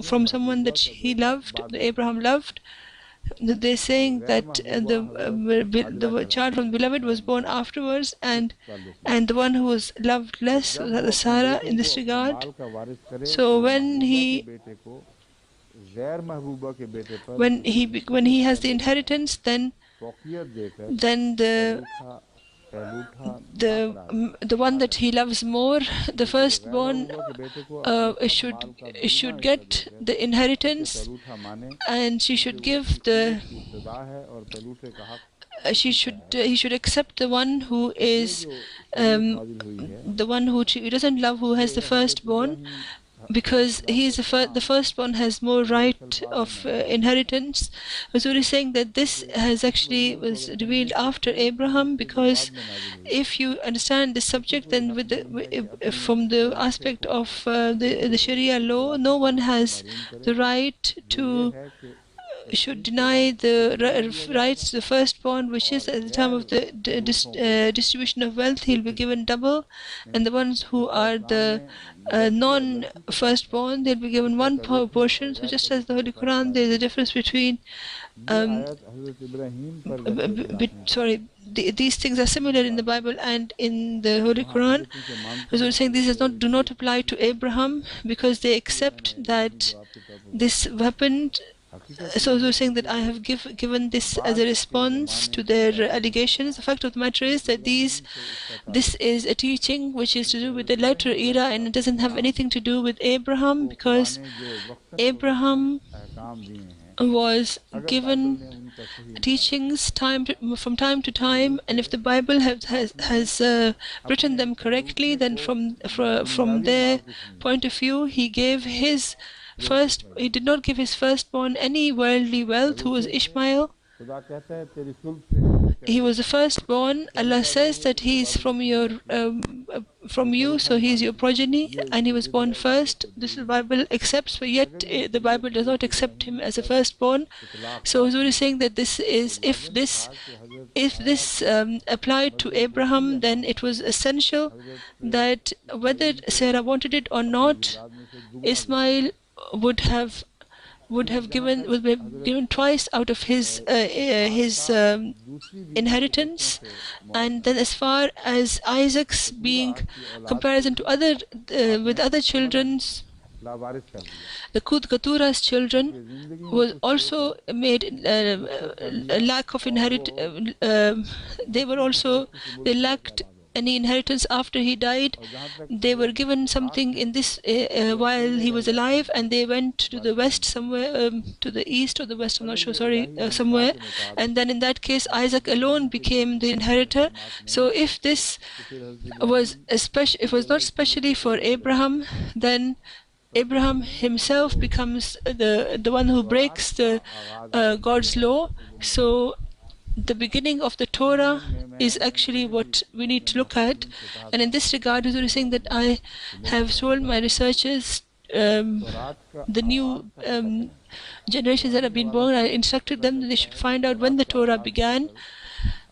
from someone that he loved, that Abraham loved? they're saying that the child from beloved was born afterwards, and the one who was loved less was the Sarah in this regard. So when he has the inheritance, then the one that he loves more, the firstborn, should get the inheritance, and she should give the he should accept the one who is the one who he doesn't love, who has the firstborn, because he is the firstborn has more right of inheritance. So he's saying that this has actually was revealed after Abraham, because if you understand this subject, then from the aspect of the Sharia law, no one has the right to should deny the rights to the firstborn, which is at the time of the distribution of wealth, he'll be given double, and the ones who are the non-firstborn, they'll be given one portion. So just as the Holy Quran, there is a difference between these things are similar in the Bible and in the Holy Quran. So we're saying these do not apply to Abraham, because they accept that this happened. So we're saying that I have given this as a response to their allegations. The fact of the matter is that this is a teaching which is to do with the later era, and it doesn't have anything to do with Abraham, because Abraham was given teachings from time to time, and if the Bible has written them correctly, then from their point of view, he did not give his firstborn any worldly wealth, who was Ishmael. He was the firstborn. Allah says that he is from you, so he is your progeny, and he was born first. This the Bible accepts, but yet the Bible does not accept him as a firstborn. So Huzur is saying that this is if this applied to Abraham, then it was essential that whether Sarah wanted it or not, Ismail would be given twice out of his inheritance. And then as far as Isaac's being comparison to with other children's, the Keturah's children was also made a lack of they lacked any inheritance after he died. They were given something in this while he was alive, and they went to the west somewhere, to the east or the west, I'm not sure, somewhere, and then in that case Isaac alone became the inheritor. So if this was not specially for Abraham, then Abraham himself becomes the one who breaks the God's law. So the beginning of the Torah is actually what we need to look at. And in this regard, Huzur is saying that I have told my researchers, the new generations that have been born, I instructed them that they should find out when the Torah began.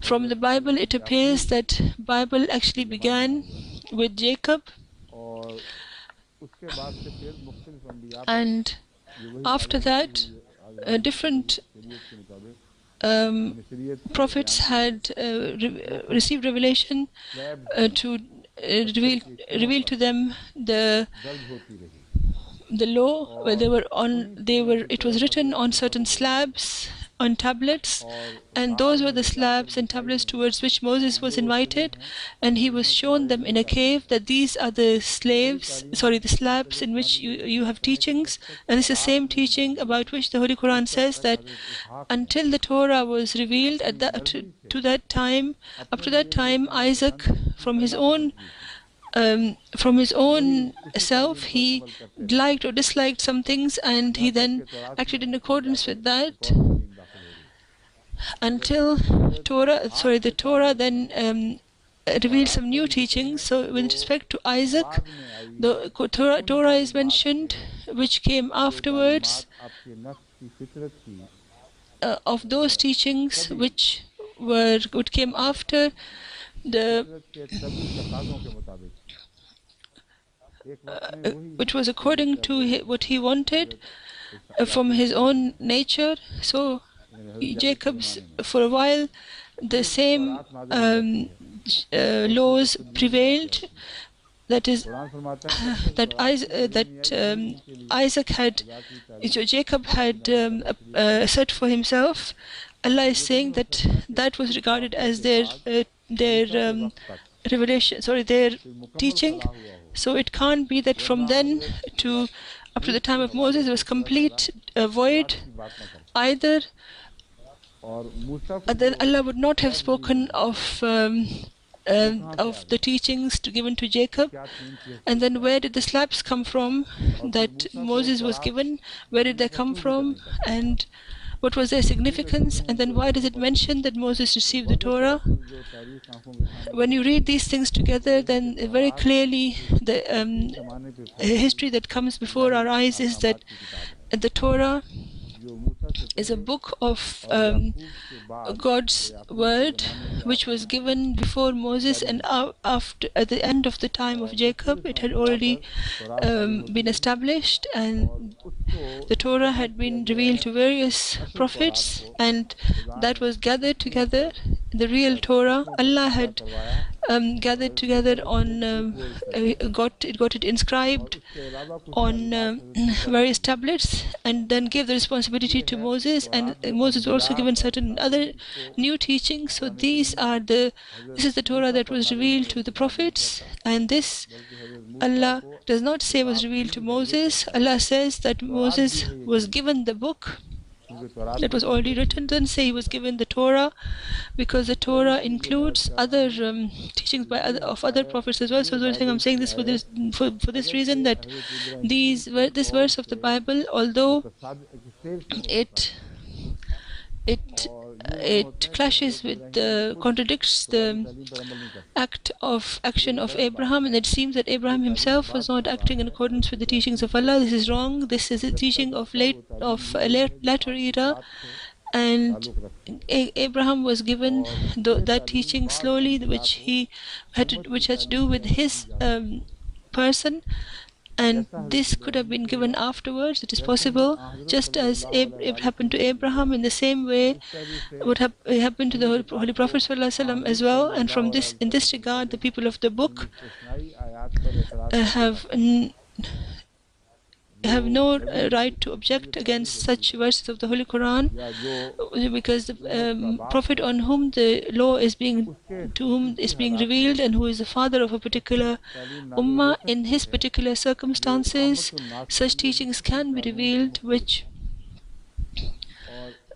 From the Bible, it appears that Bible actually began with Jacob, and after that, different prophets had received revelation to reveal to them the law, where it was written on certain slabs, on tablets, and those were the slabs and tablets towards which Moses was invited, and he was shown them in a cave that these are the slabs in which you have teachings. And it's the same teaching about which the Holy Quran says that until the Torah was revealed up to that time, Isaac from his own self, he liked or disliked some things, and he then acted in accordance with that until the Torah then revealed some new teachings. So with respect to Isaac, the Torah is mentioned, which came afterwards, of those teachings which came after which was according to what he wanted from his own nature. So Jacob's, for a while, the same laws prevailed. That is, Isaac had, Jacob had set for himself. Allah is saying that that was regarded as their revelation, their teaching. So it can't be that from then to up to the time of Moses there was complete void either. Then Allah would not have spoken of the teachings given to Jacob. And then where did the slaps come from that Moses was given? Where did they come from? And what was their significance? And then why does it mention that Moses received the Torah? When you read these things together, then very clearly the history that comes before our eyes is that the Torah is a book of God's word, which was given before Moses, and after, at the end of the time of Jacob, it had already been established, and the Torah had been revealed to various prophets, and that was gathered together. The real Torah, Allah had gathered together on, got it inscribed on various tablets, and then gave the responsibility to Moses, and Moses was also given certain other new teachings. So this is the Torah that was revealed to the prophets, and this Allah does not say was revealed to Moses. Allah says that Moses was given the book that was already written. Doesn't say he was given the Torah, because the Torah includes other teachings of other prophets as well. So I'm saying this for this reason, that this verse of the Bible, although it clashes with contradicts the action of Abraham, and it seems that Abraham himself was not acting in accordance with the teachings of Allah. This is wrong. This is a teaching of later era, and Abraham was given that teaching slowly, which had to do with his person. And this could have been given afterwards. It is possible, just as it happened to Abraham. In the same way, would happen to the Holy Prophet ﷺ as well. And in this regard, the people of the book have no right to object against such verses of the Holy Quran, because the Prophet on whom the law is being revealed, and who is the father of a particular ummah, in his particular circumstances, such teachings can be revealed which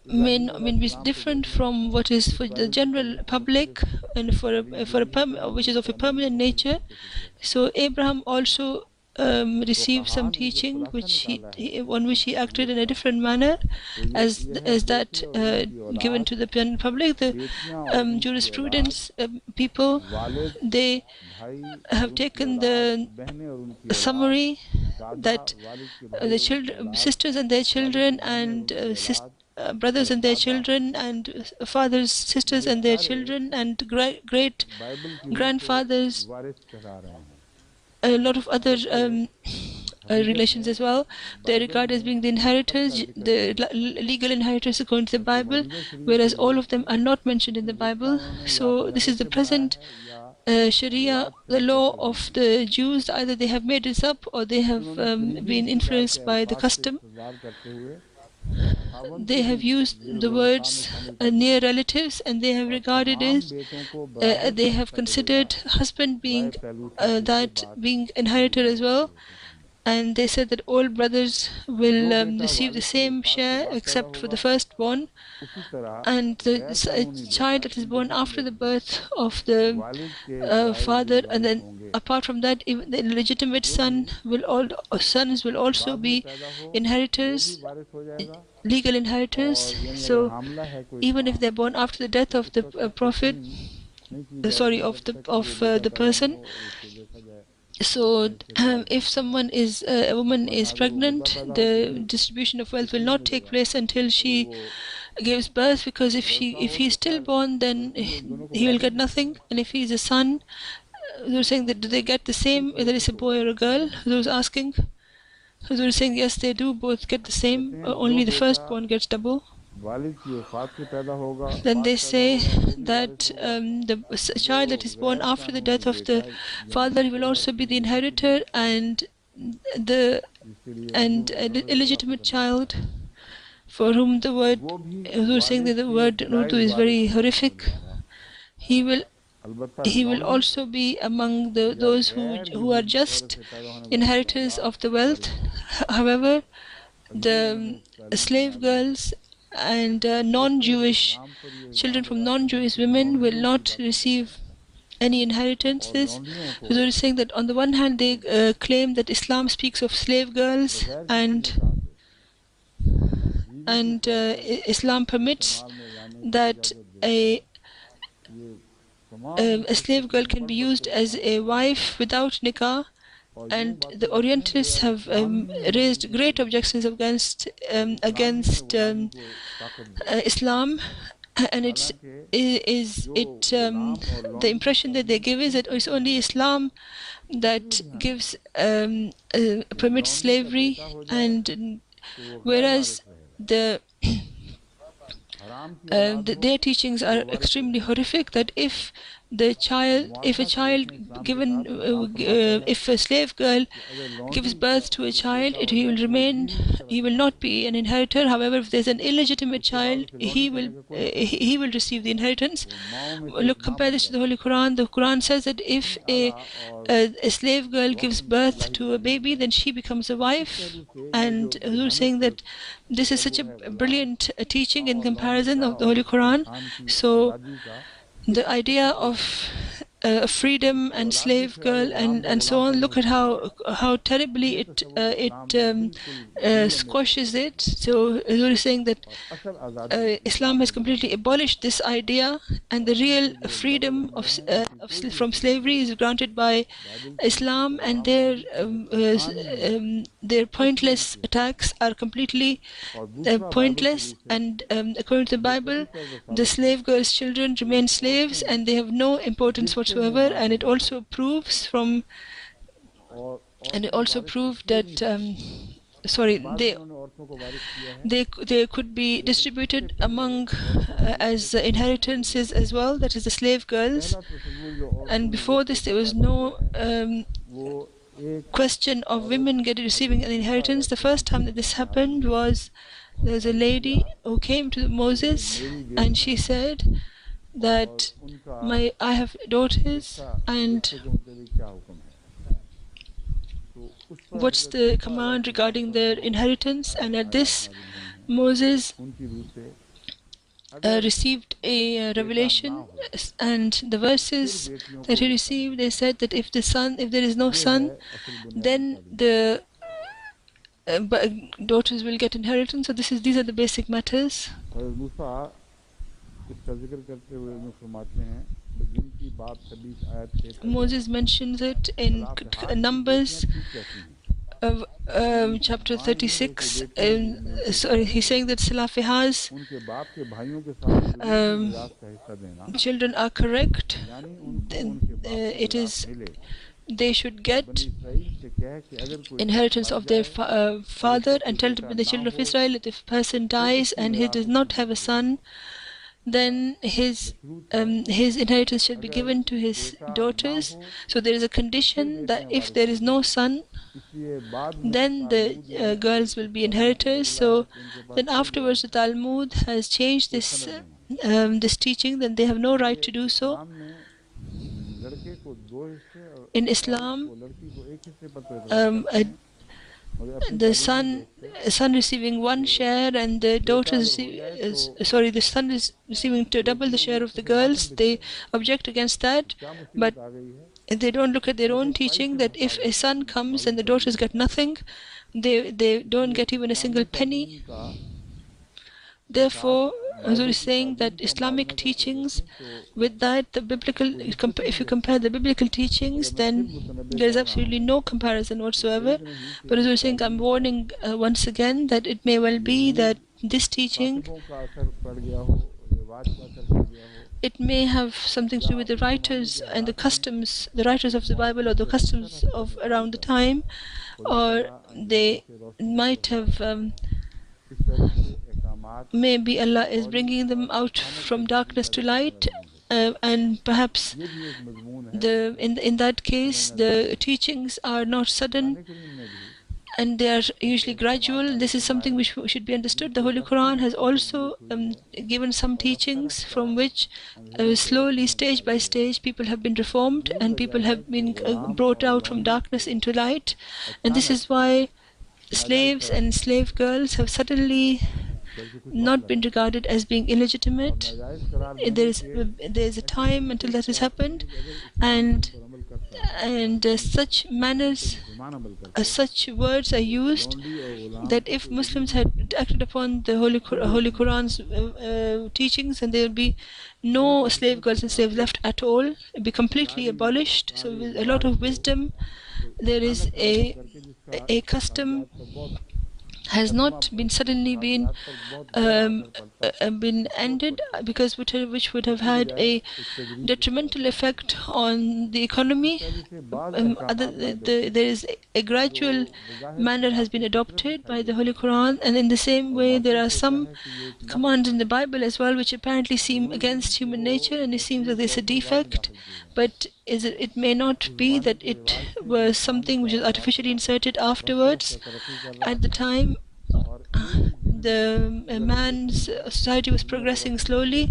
may be different from what is for the general public, and which is of a permanent nature. So Abraham also received some teaching on which he acted in a different manner as that given to the public. The jurisprudence people, they have taken the summary that the sisters and their children, and brothers and their children, and fathers, sisters and their children, and great grandfathers, a lot of other relations as well, they regard as being the inheritors, the legal inheritors according to the Bible, whereas all of them are not mentioned in the Bible. So this is the present Sharia, the law of the Jews. Either they have made this up, or they have been influenced by the custom. They have used the words near relatives, and they have regarded it, they have considered husband being inherited as well, and they said that all brothers will receive the same share except for the firstborn, and the child that is born after the birth of the father, and then apart from that, even the illegitimate sons will also be inheritors, legal inheritors. So even if they're born after the death of the prophet, of the person. So if a woman is pregnant, the distribution of wealth will not take place until she gives birth, because if he is stillborn, then he will get nothing. And if he is a son, they were saying that do they get the same, whether it's a boy or a girl? They was asking. So they were saying yes, they do both get the same, only the firstborn gets double. वालिद की वफात से पैदा होगा, Then पाक they पैदा say होगा, वो भी that वारिस होगा। the child that is born गैर after the death कानूनी of the बेटा father जन्नत will से also be बच्ची the जो किसी inheritor, and the जिसके लिए and उर्दू an में बड़ा illegitimate खतरनाक child है, for whom the word वो भी Huzur saying वालिद that the के word in Urdu जायज is वारिस very नहीं horrific. कहलाएगा। He will अलबत्ता he will लौंडी also be among या those गैर who are यहूदी औरत just से पैदा होने वाली inheritors औलाद of the wealth. वारिस है। However, अगली the में पहली slave मालूम है। girls and इस तरह non-Jewish इस्लाम पर ये children इल्ज़ाम from लगाते हैं non-Jewish कि women will लौंडियों की not बातें करते receive any हैं और inheritances. लौंडियों को So they're saying that on the one hand they claim that Islam speaks of slave girls बगैर किसी निकाह के बीवी के and तौर पर Islam permits इस्तेमाल में लाने की that इजाज़त देता है। ये तमाम a slave girl मुस्तशरिकीन can be बढ़ बढ़ used कर as बयान a करते हैं wife without nikah, और यूं and बातें the करते हैं Orientalists गोया have इस्लाम ही ने raised गुलामी great की है, objections इस्लाम ही ने against गुलामी को ताकत दी है। Islam, and हालांकि जो गुलाम और the लौंडी की impression that they तमीज़ give is that उनकी it's तरफ only है, Islam इसलिए that ध्यान gives रखें कि permits लौंडी का slavery, बेटा हो जाए and तो वो गैर whereas वारिस रहेगा, the हराम की औलाद हो their teachings तो are वो वारिस extremely रहेगा। horrific, that if a मुआखज़ child देखें इस्लाम के साथ, इस्लाम फरमाता है if a slave girl कि अगर लौंडी gives का birth to a कोई child, बेटा हो he जाए will तो वो remain, बीवी की तरह he will समाप्त not होगा, be an inheritor. However, if there's an illegitimate उसके बाद child, उसे लौंडी कहने का कोई हक नहीं। he will receive the inheritance. तो माओं में से एक Look, माँ compare बन this to the जाती Holy है। Quran. The Quran says that if इतनी आला और a slave girl gives Roshan birth Ilahi to a तालीम baby, है। then she becomes a इस wife. पहलू से ये जो And Huzur जहानत saying that this is such पहलू a है गुलाम brilliant teaching in और लौंडी comparison का of the और Holy Quran. इंसान की So आज़ादी का, the इस idea किस्म of से freedom इसकी and औलाद भी slave फिर आगे girl गुलाम का and so गुलाम on. पैदा हो Look at सकती है। how terribly ये तसव्वुर इस्लाम में बिल्कुल दुनिया में squashes it. So Huzur is saying that और असल आज़ादी Islam इस्लाम has में मौजूद completely है abolished this idea, and the और real इनके जो डबल freedom हमले हैं उनकी कोई भी from हकीकत slavery नहीं। is granted by बाइबल की भी Islam, and पैगाम लौंडी की एक कहानी भी their कुछ नहीं pointless किया attacks are completely और दूसरा बाइबल pointless. शरीफ है And according to the जो Bible, कभी पर the वसावत की slave girls' children कि remain slaves, औरतें and they have no importance विरसे में whatsoever. And बांटने it लगी also proves from और and it औरतें also वारिस proved इसलिए नहीं that थी sorry, कि बाद में उन्होंने औरतों को वारिस किया है, they could be लेकिन उससे distributed पहले among औरतों को रिश्ते as से मना किया inheritances गया as well, that is the slave है। girls. पहला तसव्वुर जो औरतों And ने before रिश्ते this से there was पैदा किया no है वो एक question of औरत women receiving Hazrat an Musa inheritance. The first time अलैहिस्सलाम that this से हाजिर happened हुई was और there was a अर्ज किया lady who came to कि Moses, मेरी and बेटियां she हैं said और that उनका I have daughters, रिश्ता and रिश्ते के मुताबिक क्या हुक्म है। तो उस पर what's Hazrat the Musa command अलैहिस्सलाम regarding पर their जो inheritance. And at आयत this, नाज़िल हुई हैं Moses उनकी रूह से अगर received a बेटा ना revelation, हो and the फिर verses बेटियों that को he हिस्सा received, they मिलेगा। said that if there is no ये है son, असल बुनियादी then तालीम। the daughters will get inheritance. So these are the basic matters. हज़रत मूसा इसका जिक्र करते हुए उन्हें फरमाते हैं गिनती बाब 26 आयत 6 तक है। Moses mentions it in सलाफ़हात की Numbers बेटियां ठीक कहती हैं of यानी chapter माँ ही है कि 36. बेटियां भी मिलती Sorry, he's saying that Salafihas उनके बाप के भाइयों के साथ ज़रूरी मिरास का हिस्सा देना children are correct. यानी उनको Then उनके बाप से it मिरास is मिले। they should बनी get इसराइल से कह कि अगर कोई inheritance मर of their जाए और father, उसका कोई and tell to बेटा the ना children of हो Israel that if a person तो dies उसकी and he मिरास does उसको not दी have a जाएगी। son, then मशरूत है his inheritance shall be अगर given to his बेटा ना daughters. हो So there is a फिर condition that बेटियां if वारिस there is होंगी। no son, इसलिए बाद में then तालमूद the ने girls will इस be कदम को inheritors. बदला है So कि उनके पास then कोई afterwards the जवाब नहीं, Talmud has changed कोई this सनद नहीं। this teaching, then they have no right इसलिए to do so. इस्लाम में लड़के को 2 हिस्से और In औरत Islam, को लड़की को 1 हिस्से पर तो एतबार करते हैं मगर अपनी the तालीम नहीं देखते। son receiving one तो share, and the बेटा daughters अगर हो जाए तो sorry, the son is receiving to double the बेटियों share के of the रिश्ते से मातम girls. बिक They जाएगा। object against that, क्या but मुसीबत आ गई है they don't look at their कि own सच्चाई teaching, के that if a मुताबिक son comes and मालूम the कर daughters लिया get जाए nothing, they don't कि get even a Islami single penny. तालीम का निकात Therefore, Hazur बाइबल is की saying तालीम that का Islamic मुआवजा करके teachings, देखें तो with that the biblical, कोई निस्बत ही if you नहीं compare the रखता। biblical teachings, मगर मैं फिर then मुतनब्बे there is कर रहा absolutely हूँ no comparison कि whatsoever. जल्द नहीं कि But इस Hazur is saying, I'm तालीम पर warning once again that it may well be that यहूद this teaching, कातिबों का असर पड़ गया हो, रिवाज का असर पड़ गया हो, it may have something to या do with the उस ज़माने writers के and the हालात में customs, the writers of the Bible, or the मुआसरत से customs शरह of करने का around the इरादा है। time, खुदा or ताला आइंदगी they से रोशनी might फरमा have इस तरह के अहकाम maybe Allah is bringing them out from darkness to light, and perhaps in that case the teachings are not sudden and they are usually gradual. This is something which should be understood. The Holy Quran has also given some teachings from which slowly, stage by stage, people have been reformed and people have been brought out from darkness into light. And this is why slaves and slave girls have suddenly not been regarded as being illegitimate. There is a time until that has happened, and such manners, such words are used that if Muslims had acted upon the Holy Quran's teachings, then there will be no slave girls and slaves left at all. It will be completely abolished. So with a lot of wisdom, there is a custom has not been suddenly been ended, because which would have had a detrimental effect on the economy. There is a gradual manner has been adopted by the Holy Quran, and in the same way there are some commands in the Bible as well which apparently seem against human nature, and it seems that there's a defect, but it may not be that it was something which is artificially inserted afterwards. At the time, the man's society was progressing slowly,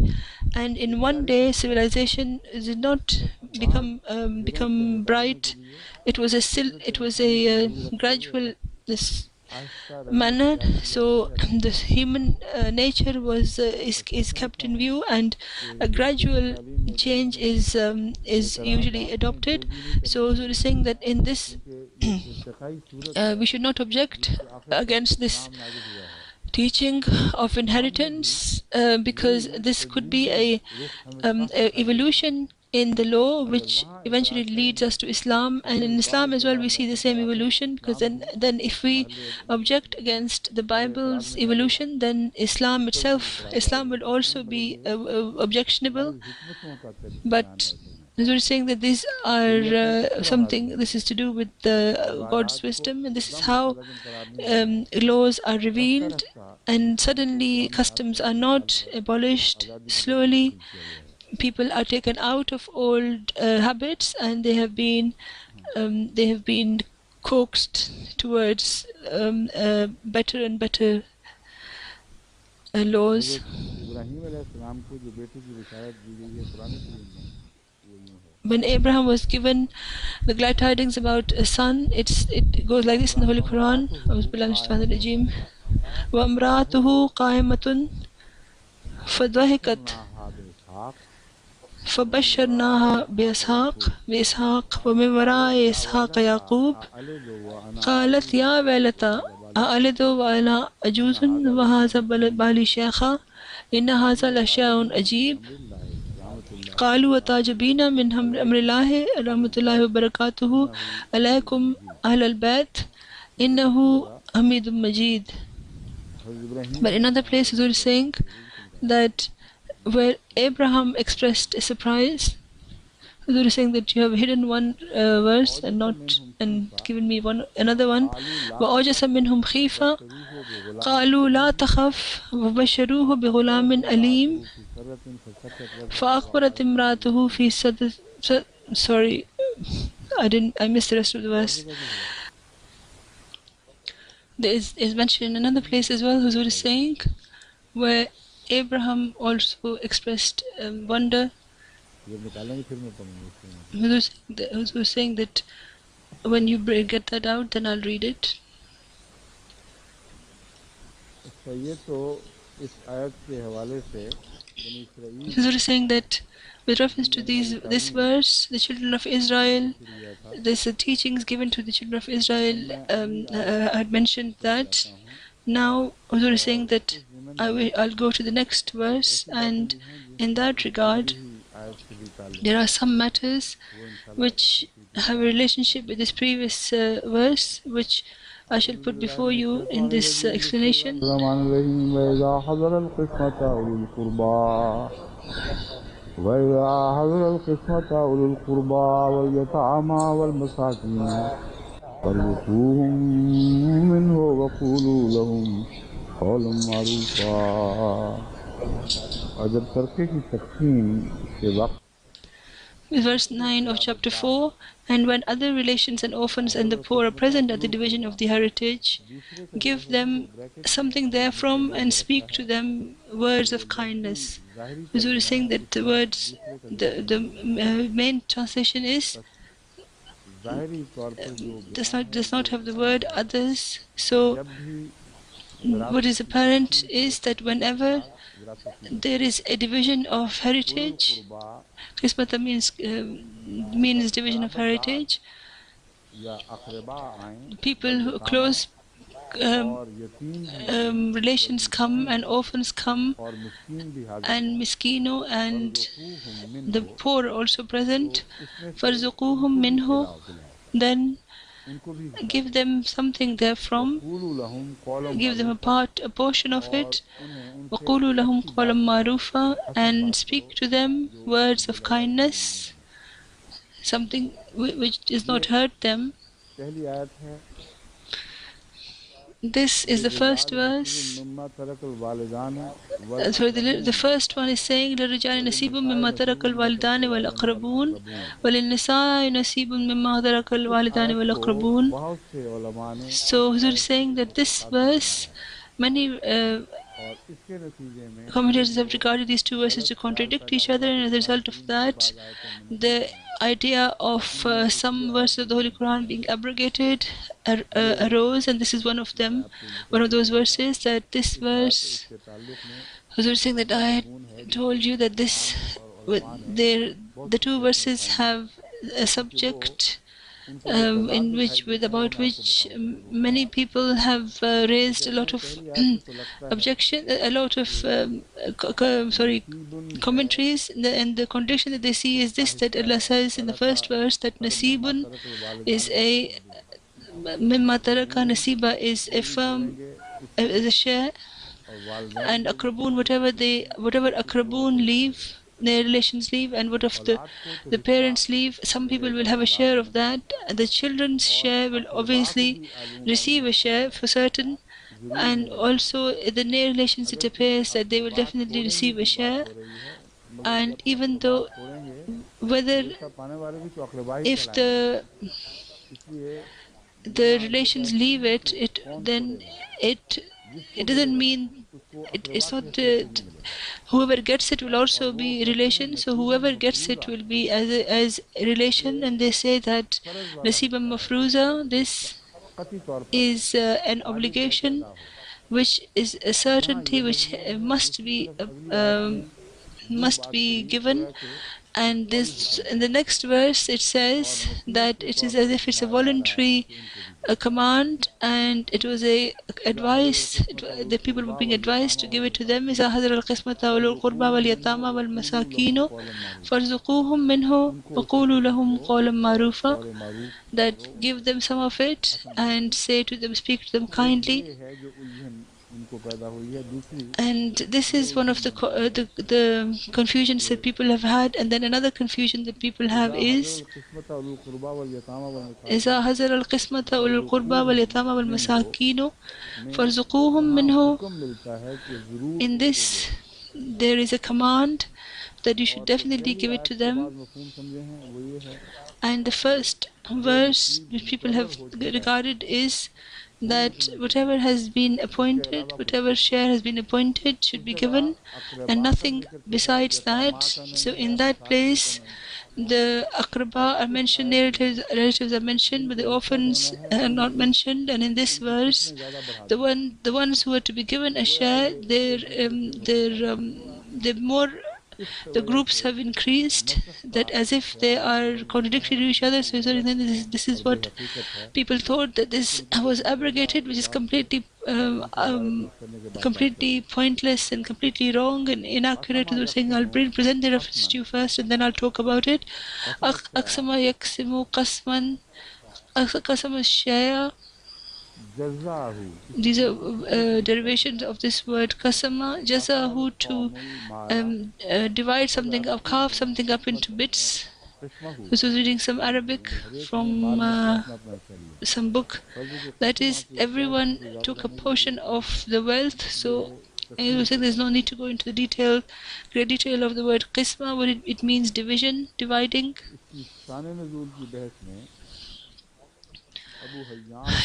and in one day civilization did not become bright. It was a gradual manner. So the human nature is kept in view, and a gradual change is usually adopted. So we're saying that in this we should not object against this teaching of inheritance, because this could be a evolution in the law which eventually leads us to Islam. And in Islam as well we see the same evolution, because then if we object against the Bible's evolution, then Islam will also be objectionable. But as we're saying that these are this is to do with God's wisdom, and this is how laws are revealed, and suddenly customs are not abolished. Slowly people are taken out of old habits, and they have been coaxed towards better and better laws. When Abraham was given the glad tidings about a son, it goes like this in the Holy Quran. وَامْرَأَتُهُ قَائِمَةٌ فَضَحِكَتْ فبشرناها بإسحاق ومن وراء إسحاق يعقوب قالت يا ويلتى أألد وأنا عجوز وهذا بالي شيخا إن هذا لشيء عجيب قالوا وتعجبين من أمر الله رحمة الله وبركاته عليكم أهل البيت إنه حميد مجيد. But in another place Huzur is saying that where Abraham expressed a surprise, Huzur is saying that you have hidden one verse and given me another one. وَأَوْجَسَ مِنْهُمْ خِيفَةً قَالُوا لَا تَخَفْ وَبَشَّرُوهُ بِغُلَامٍ أَلِيمٍ فَأَخْبَرَتْ امْرَأَتُهُ فِي sorry, I missed the rest of the verse. There is mentioned in another place as well, Huzur is saying, where Abraham also expressed wonder. Huzur was saying that when you get that out, then I'll read it. Huzur is saying that with reference to this verse, the children of Israel, there's the teachings given to the children of Israel had mentioned that. Now Huzur is saying that I'll go to the next verse, and in that regard there are some matters which have a relationship with this previous verse, which I shall put before you in this explanation. وَإِذَا حَضَرَ الْقِسْمَةَ أُولُو الْقُرْبَى وَالْيَتَامَى وَالْمَسَاكِينَ فَارْزُقُوهُم مِّنْهُ وَقُولُوا لَهُمْ قول معروفا. اور جب ترکے کی تقسیم کے وقت Verse 9 of chapter 4, and when other relations and orphans and the poor are present at the division of the heritage, give them something therefrom and speak to them words of kindness. Huzur is saying that the words, the main translation is, ظاہری طور پر جو does not have the word others. So what is apparent is that whenever there is a division of heritage, Qismata means division of heritage. People who close relations come and orphans come, and miskino and the poor also present. فَارْزُقُوهُمْ مِنْهُ, then give them something therefrom, give them a portion of it. وَقُولُوا لَهُمْ قَوْلًا مَعْرُوفًا, and speak to them words of kindness, something which does not hurt them. This is the first verse. So the first one is saying لِلرِّجَالِ نَصِيبٌ مِّمَّا تَرَكَ الْوَالِدَانِ وَالْأَقْرَبُونَ وَلِلنِّسَاءِ نَصِيبٌ مِّمَّا تَرَكَ الْوَالِدَانِ وَالْأَقْرَبُونَ. So Huzur is saying that this verse, many commentators have regarded these two verses to contradict each other, and as a result of that, the idea of some verses of the Holy Quran being abrogated arose, and this is one of them, one of those verses. That this verse, Huzur is saying that I had told you that the two verses have a subject about which many people have raised a lot of objection, a lot of commentaries, and the contradiction that they see is this: that Allah says in the first verse that nasibun is a mimma taraka, nasiba is a firm, is a share, and akrabun, whatever akrabun leave, their relations leave, and what of the parents leave, some people will have a share of that. The children's share will obviously receive a share for certain, and also the near relations, it appears that they will definitely receive a share. And even though whether if the relations leave it, then it doesn't mean it's not whoever gets it will also be relation. So whoever gets it will be as a relation, and they say that nasiba mafruza, this is an obligation which is a certainty which must be given. And this, in the next verse, it says that it is as if it's a voluntary command, and it was a advice. The people were being advised to give it to them. إِذَا حَضَرَ الْقِسْمَةَ أُولُو الْقُرْبَى وَالْيَتَامَى وَالْمَسَاكِينُ فَارْزُقُوهُم مِّنْهُ وَقُولُوا لَهُمْ قَوْلًا مَّعْرُوفًا. That give them some of it and say to them, speak to them kindly. And this is one of the confusions that people have had. And then another confusion that people have is إِذَا حَضَرَ الْقِسْمَةَ أُولُو الْقُرْبَى وَالْيَتَامَى وَالْمَسَاكِينُ فَارْزُقُوهُم مِّنْهُ. In this, there is a command that you should definitely give it to them. And the first verse which people have regarded is that whatever has been appointed, whatever share has been appointed, should be given, and nothing besides that. So in that place, the akraba are mentioned, relatives are mentioned, but the orphans are not mentioned. And in this verse, the ones who are to be given a share, they're more. The groups have increased, that as if they are contradictory to each other. So this is what people thought, that this was abrogated, which is completely pointless and completely wrong and inaccurate. They're saying, I'll present the reference to you first, and then I'll talk about it. Aqsama yaksimu qasman, qasama shaya. These are derivations of this word kasama. Jazahu, to divide something up, carve something up into bits. was reading some Arabic from some book. That is, everyone took a portion of the wealth. So I was saying there's no need to go into the great detail of the word qisma, what it means division, dividing.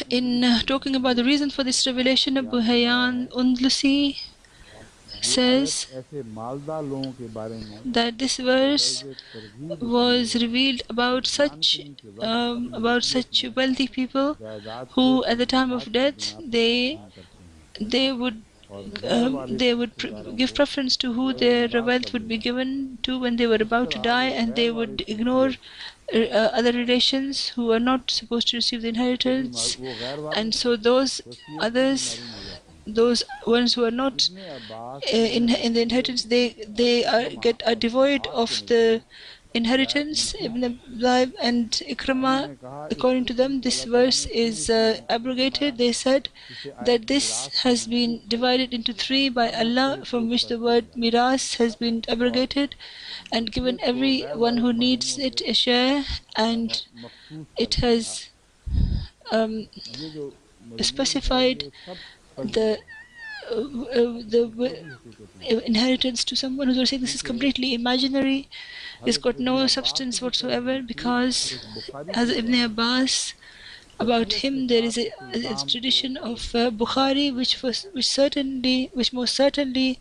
In talking about the reason for this revelation, Abu Hayyan Undlusi says that this verse was revealed about such wealthy people who, at the time of death, they would give preference to who their wealth would be given to when they were about to die, and they would ignore other relations who are not supposed to receive the inheritance. And so those others, those ones who are not in the inheritance, they are devoid of the inheritance. Ibn Abdullah and Ikramah, according to them, this verse is abrogated. They said that this has been divided into three by Allah, from which the word miras has been abrogated and given everyone who needs it a share, and it has specified the inheritance to someone who's saying this is completely imaginary, it's got no substance whatsoever, because as Ibn Abbas, about him there is a tradition of Bukhari which most certainly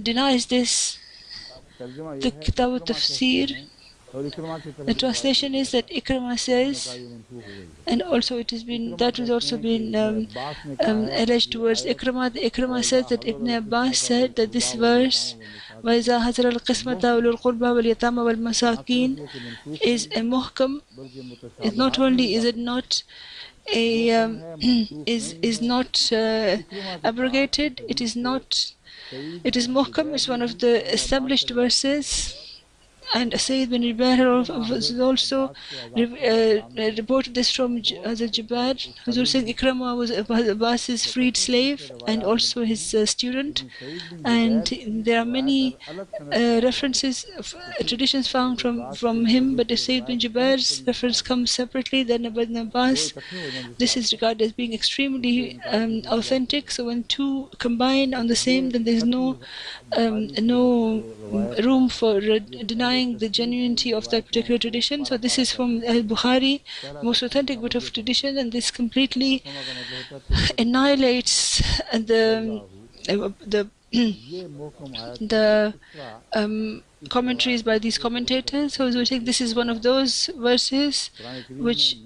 denies this. The Kitab al-Tafsir, the translation is that Ikramah says, and also it has been alleged towards Ikramah. The Ikramah says that Ibn Abbas said that this verse, وَإِذَا حَضَرَ الْقِسْمَةَ أُولُو الْقُرْبَى وَالْيَتَامَى وَالْمَسَاكِينَ, is a muhkam. Not only is it not is not abrogated, it is muhkam. It's one of the established verses. And Sayyid bin Jubair was also reported this from Hazrat Jubair, who was saying Ikramah was Abbas's freed slave and also his student. And there are many references, traditions found from him, but if Sayyid bin Jubair's reference comes separately, then Ibn Abbas, this is regarded as being extremely authentic. So when two combine on the same, then there is no room for denying the genuinity of that particular tradition. So this is from Bukhari, most authentic bit of tradition, and this completely annihilates the commentaries by these commentators. So we think this is one of those verses which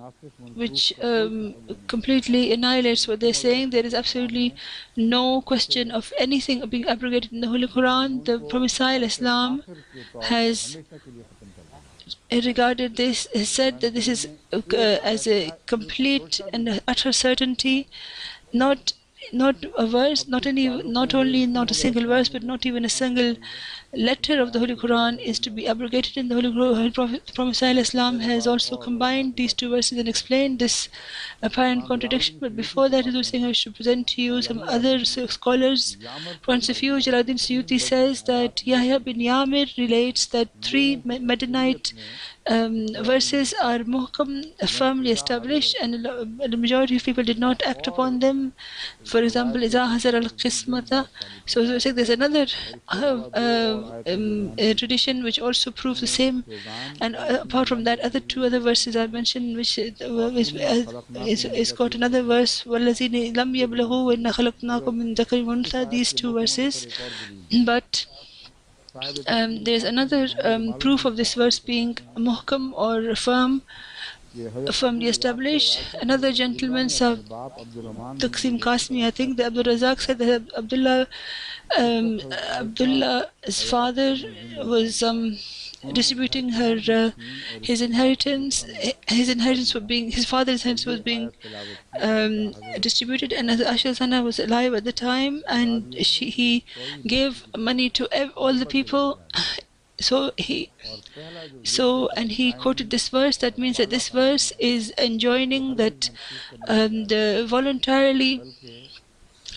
completely annihilates what they're saying. There is absolutely no question of anything being abrogated in the Holy Quran. The Promised Islam has regarded this, has said that this is as a complete and utter certainty, not a verse, not only not a single verse, but not even a single letter of the Holy Quran is to be abrogated in the Holy Prophet. Promised Islam has also combined these two verses and explained this apparent contradiction. But before that, I should present to you some other scholars' points of view. Jalaluddin Suyuti says that Yahya bin Yamir relates that three Medinite verses are muhkam, firmly established, and the majority of people did not act upon them. For example, إِذَا حَزَرَ الْقِسْمَةَ. So there's another tradition which also proves the same, and apart from that, two other verses are mentioned, which is got another verse, وَالَّذِينَ لَمْ يَبْلُغُوا وَإِنَّا خَلَقْنَاكُم مِّن ذَكَرٍ وَأُنثَىٰ. These two verses, but there's another proof of this verse being muhkam or firmly established. Another gentleman, Taqsim Qasmi, I think, the Abdul Razak said that Abdullah's father was distributing his inheritance. His father's inheritance was being distributed, and Asha Sana was alive at the time, and he gave money to all the people. And he quoted this verse. That means that this verse is enjoining that the voluntarily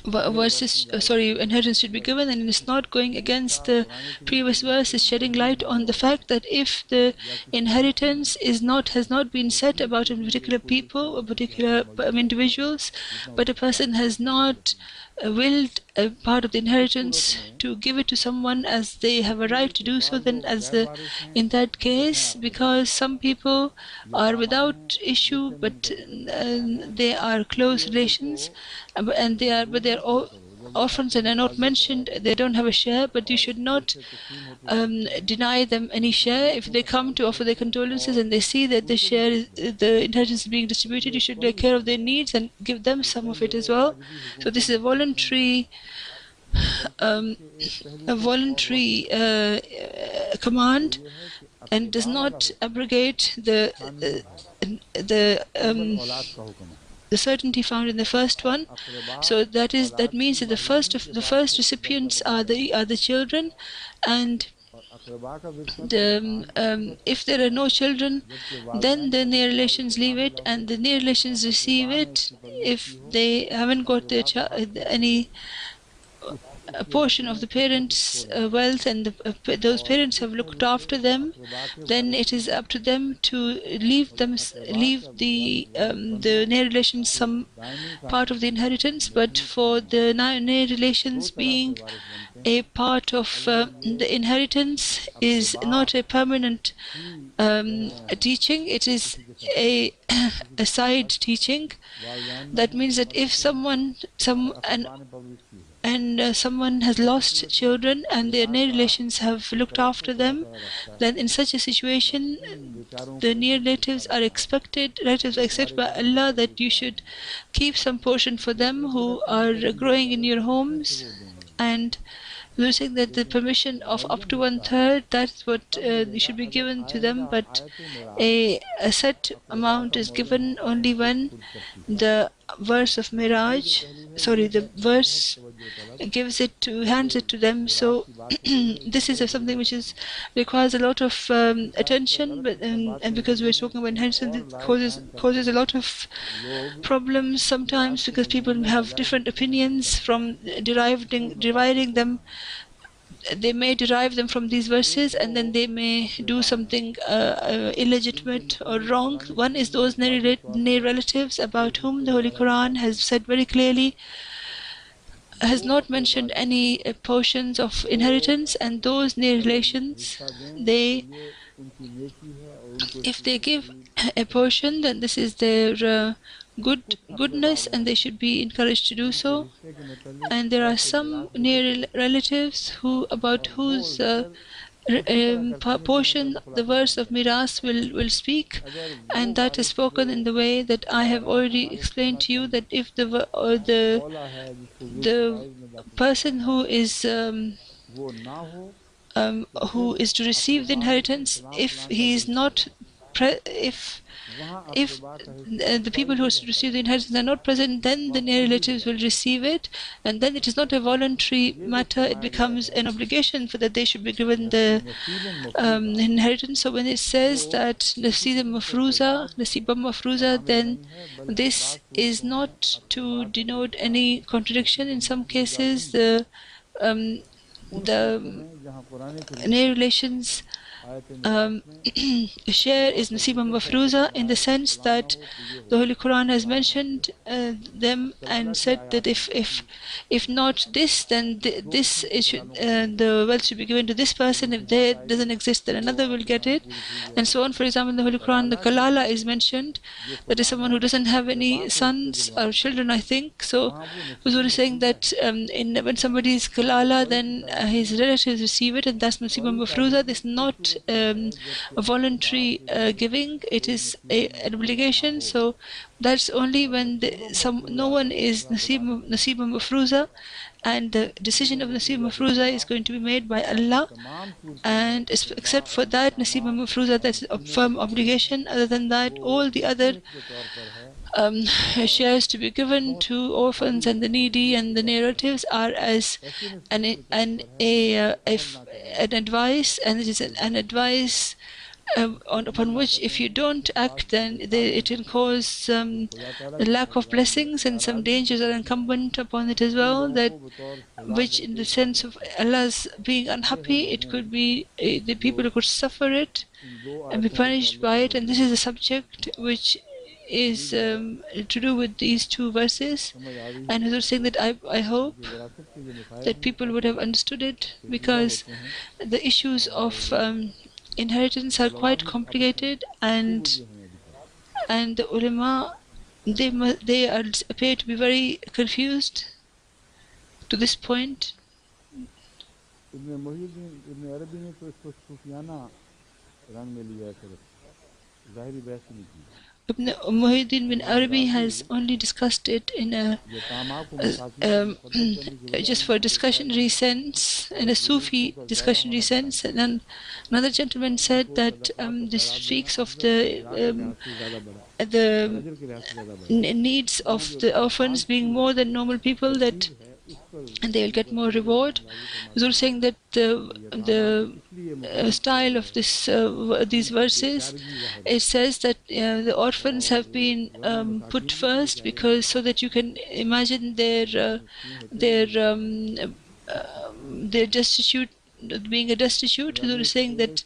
inheritance should be given, and it's not going against the previous verse. Is shedding light on the fact that if the inheritance has not been set about a particular people or particular individuals, but a person has not willed a part of the inheritance to give it to someone as they have a right to do so, then in that case, because some people are without issue, but they are close relations, and they're all orphans and are not mentioned, they don't have a share, but you should not deny them any share. If they come to offer their condolences and they see that the inheritance is being distributed, you should take care of their needs and give them some of it as well. So this is a voluntary command, and does not abrogate the certainty found in the first one. So that means that the first recipients are the children, and if there are no children, then the near relations leave it, and the near relations receive it if they haven't got any a portion of the parents' wealth, and those parents have looked after them, then it is up to them to leave the near relations some part of the inheritance. But for the near relations being a part of the inheritance is not a permanent teaching, it is a side teaching. That means that if someone has lost children and their near relations have looked after them, then in such a situation the near relatives are expected by Allah that you should keep some portion for them who are growing in your homes. And we were saying that the permission of up to 1/3, that's what should be given to them, but a set amount is given only when the verse of the verse hands it to them. So this is something which requires a lot of attention, but and because we're talking about inheritance, it causes a lot of problems sometimes, because people have different opinions from deriving them. They may derive them from these verses, and then they may do something illegitimate or wrong. One is those near relatives about whom the Holy Quran has said very clearly, has not mentioned any portions of inheritance, and those near relations, if they give a portion, then this is their goodness, and they should be encouraged to do so. And there are some near relatives about whose portion the verse of miras will speak, and that is spoken in the way that I have already explained to you, that if the person who is to receive the inheritance, if he is not if the people who receive the inheritance are not present, then the near relatives will receive it, and then it is not a voluntary matter, it becomes an obligation for that they should be given the inheritance. So when it says that nasibam mafruza, then this is not to denote any contradiction. In some cases the near relations share is nasibam mafruza, in the sense that the Holy Quran has mentioned them and said that if not this, then the wealth should be given to this person. If there doesn't exist, then another will get it, and so on. For example, in the Holy Quran, the kalala is mentioned, that is someone who doesn't have any sons or children, I think. So Huzur is saying that when somebody is kalala, then his relatives receive it, and that's nasibam mafruza. This is not a voluntary giving, it is an obligation. So that's only when no one is nasibam mafruza, and the decision of nasibam mafruza is going to be made by Allah, and except for that nasibam mafruza, that's a firm obligation. Other than that, all the other shares to be given to orphans and the needy and the near relatives are as an advice, and it is an advice upon which if you don't act, then it can cause a lack of blessings, and some dangers are incumbent upon it as well, that which in the sense of Allah's being unhappy, it could be the people could suffer it and be punished by it. And this is a subject which is to do with these two verses. And he was saying that I hope that people would have understood it, because the issues of inheritance are quite complicated, and the ulama, they appear to be very confused to this point. ابن ابن عربی نے تو اس کو صوفیانہ رنگ میں لیا ہے، صرف ظاہری بحث نہیں کی. Ibn Muhyiddin bin Arabi has only discussed it in a just for discussionary sense, in a Sufi discussionary sense. And then another gentleman said that this speaks of the needs of the orphans being more than normal people, that and they will get more reward. He was also saying that the style of these verses, it says that the orphans have been put first, because so that you can imagine their destitute, being a destitute. He was saying that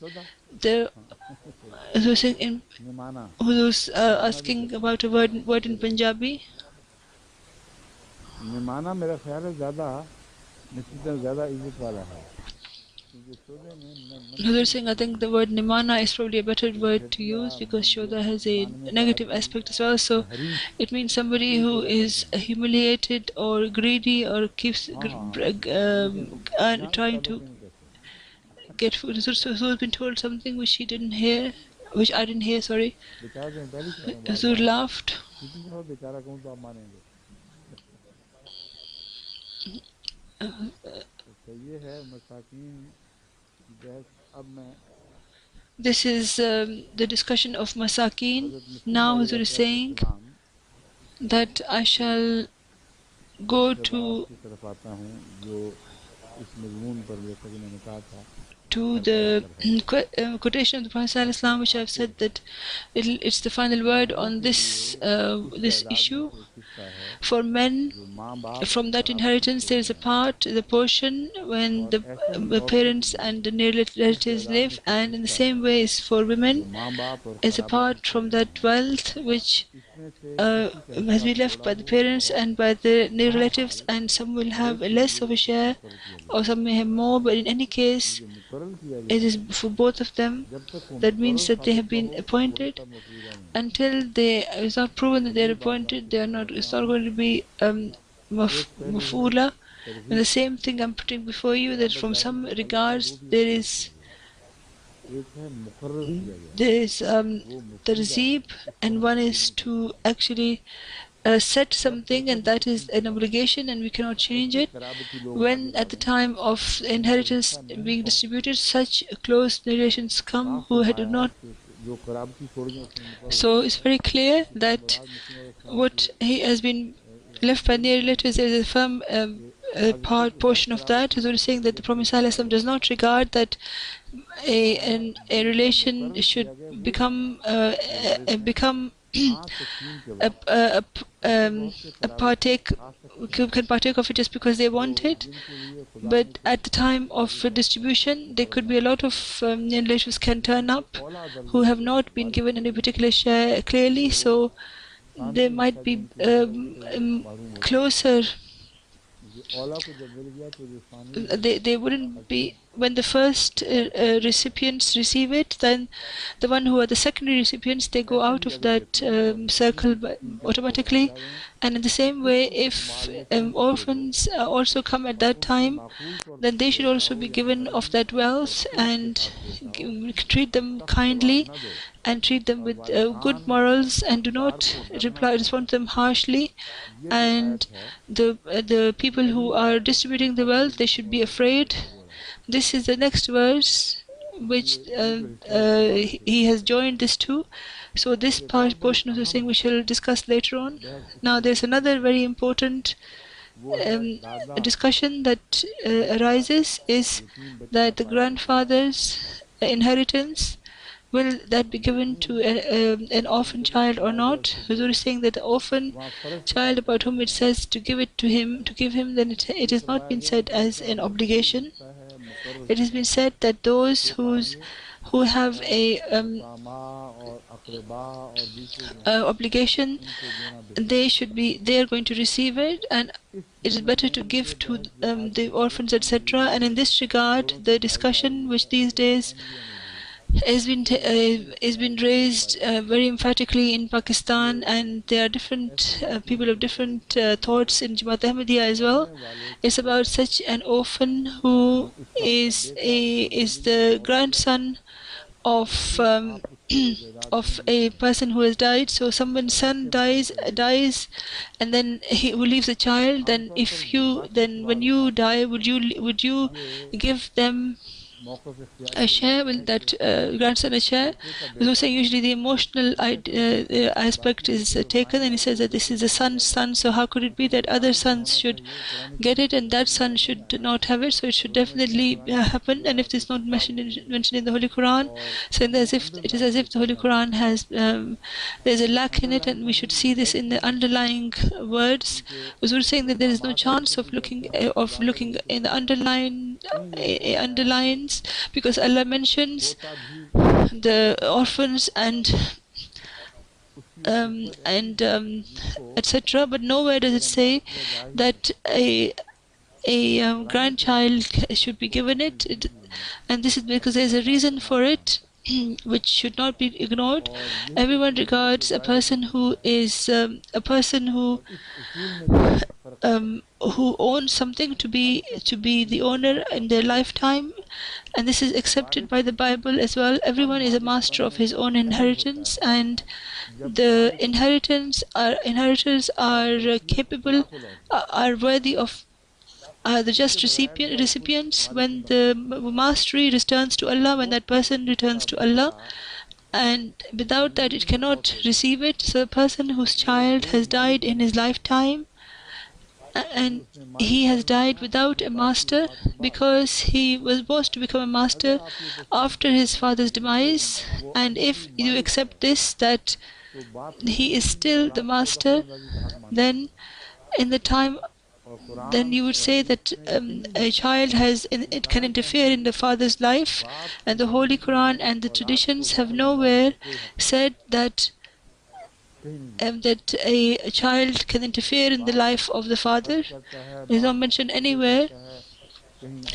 he was asking about a word in Punjabi. निमाना मेरा ख्याल है ज़्यादा निश्चित ज़्यादा इज्जत वाला है. Another thing, I think the word nimana is probably a better word to use, because shoda has a negative aspect as well. So it means somebody who is humiliated or greedy or keeps trying to get food. So has been told something which he didn't hear, which I didn't hear. Sorry. Huzur laughed. This is the discussion of Masakin. Now Huzur is saying that I shall go to the quotation of the Prophet ﷺ, which I have said that it's the final word on this issue. For men, from that inheritance there is a part, the portion when the parents and the near relatives live, and in the same way is for women, is a part from that wealth which has been left by the parents and by the near relatives, and some will have less of a share or some may have more, but in any case it is for both of them. That means that they have been appointed. Until it's not proven that they are appointed, they are not. It's not going to be mafula. And the same thing I'm putting before you, that from some regards there is tarzeeb, and one is to actually set something, and that is an obligation, and we cannot change it. When at the time of inheritance being distributed, such close relations come who do not. So it's very clear that what he has been left by near relatives is a firm portion of that. He's only saying that the Prophet ﷺ does not regard that a relation should become can partake of it just because they want it. But at the time of distribution, there could be a lot of relatives can turn up who have not been given any particular share clearly, so they might be closer. They wouldn't be, when the first recipients receive it, then the one who are the secondary recipients, they go out of that circle automatically. And in the same way, if orphans also come at that time, then they should also be given of that wealth, and treat them kindly and treat them with good morals, and do not respond to them harshly. And the people who are distributing the wealth, they should be afraid. This is the next verse which he has joined this to. So this portion of the thing we shall discuss later on. Now there's another very important discussion that arises, is that the grandfather's inheritance, will that be given to an orphan child or not? Huzur is saying that the orphan child about whom it says to give it to him, to give him, then it has not been said as an obligation. It has been said that those who have a obligation, they are going to receive it, and it is better to give to the orphans, etc. And in this regard, the discussion which these days has been raised very emphatically in Pakistan, and there are different people of different thoughts in Jamaat Ahmadiyya as well. It's about such an orphan who is the grandson of of a person who has died. So someone's son dies, and then he who leaves a child. Then when you die, would you give them a share? Will that grandson a share? So saying usually the emotional aspect is taken, and he says that this is the son's son, so how could it be that other sons should get it and that son should not have it? So it should definitely happen. And if this is not mentioned in the Holy Quran, saying as if it is as if the Holy Quran has there's a lack in it, and we should see this in the underlying words. Because we're saying that there is no chance of looking in the underlines, because Allah mentions the orphans and etc. But nowhere does it say that a grandchild should be given it, and this is because there is a reason for it which should not be ignored. Everyone regards a person who is a person who owns something to be the owner in their lifetime, and this is accepted by the Bible as well. Everyone is a master of his own inheritance, and the inheritors are capable, are worthy of the just recipients when the mastery returns to Allah, when that person returns to Allah, and without that it cannot receive it. So a person whose child has died in his lifetime, and he has died without a master, because he was supposed to become a master after his father's demise, and if you accept this, that he is still the master, then in the time, then you would say that a child it can interfere in the father's life, and the Holy Quran and the traditions have nowhere said that a child can interfere in the life of the father. It is not mentioned anywhere.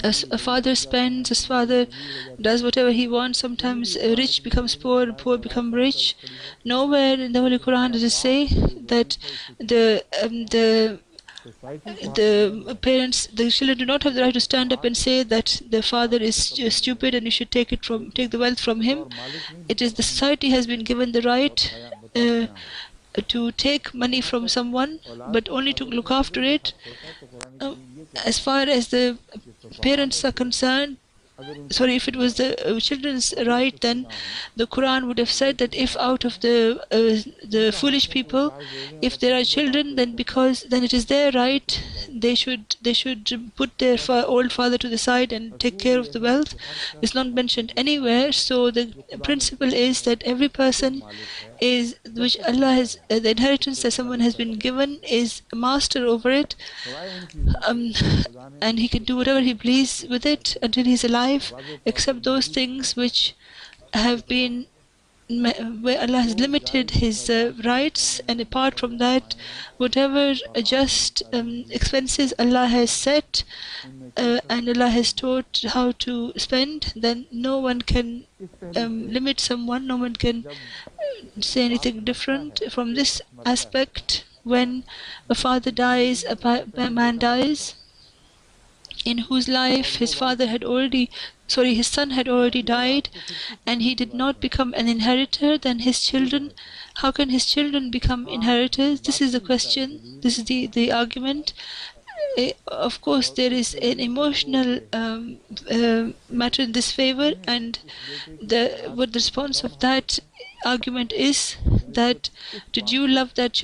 As a father spends, his father does whatever he wants. Sometimes rich becomes poor, poor become rich. Nowhere in the Holy Quran does it say that the parents, the children do not have the right to stand up and say that the father is stupid and you should take the wealth from him. It is the society has been given the right to take money from someone, but only to look after it. As far as the parents are concerned, if it was the children's right, then the Quran would have said that if out of the foolish people, if there are children, then it is their right, they should put their old father to the side and take care of the wealth. It's not mentioned anywhere. So the principle is that every person which Allah has, the inheritance that someone has been given, is a master over it, and he can do whatever he pleases with it until he's alive, except those things which have been where Allah has limited his rights, and apart from that, whatever just expenses Allah has set and Allah has taught how to spend, then no one can limit someone, no one can say anything different from this aspect. When a father dies, a man dies, in whose life his son had already died, and he did not become an inheritor, then his children, how can his children become inheritors? This is the question, this is the argument. Of course, there is an emotional matter in this favor, and the response of that argument is that did you love that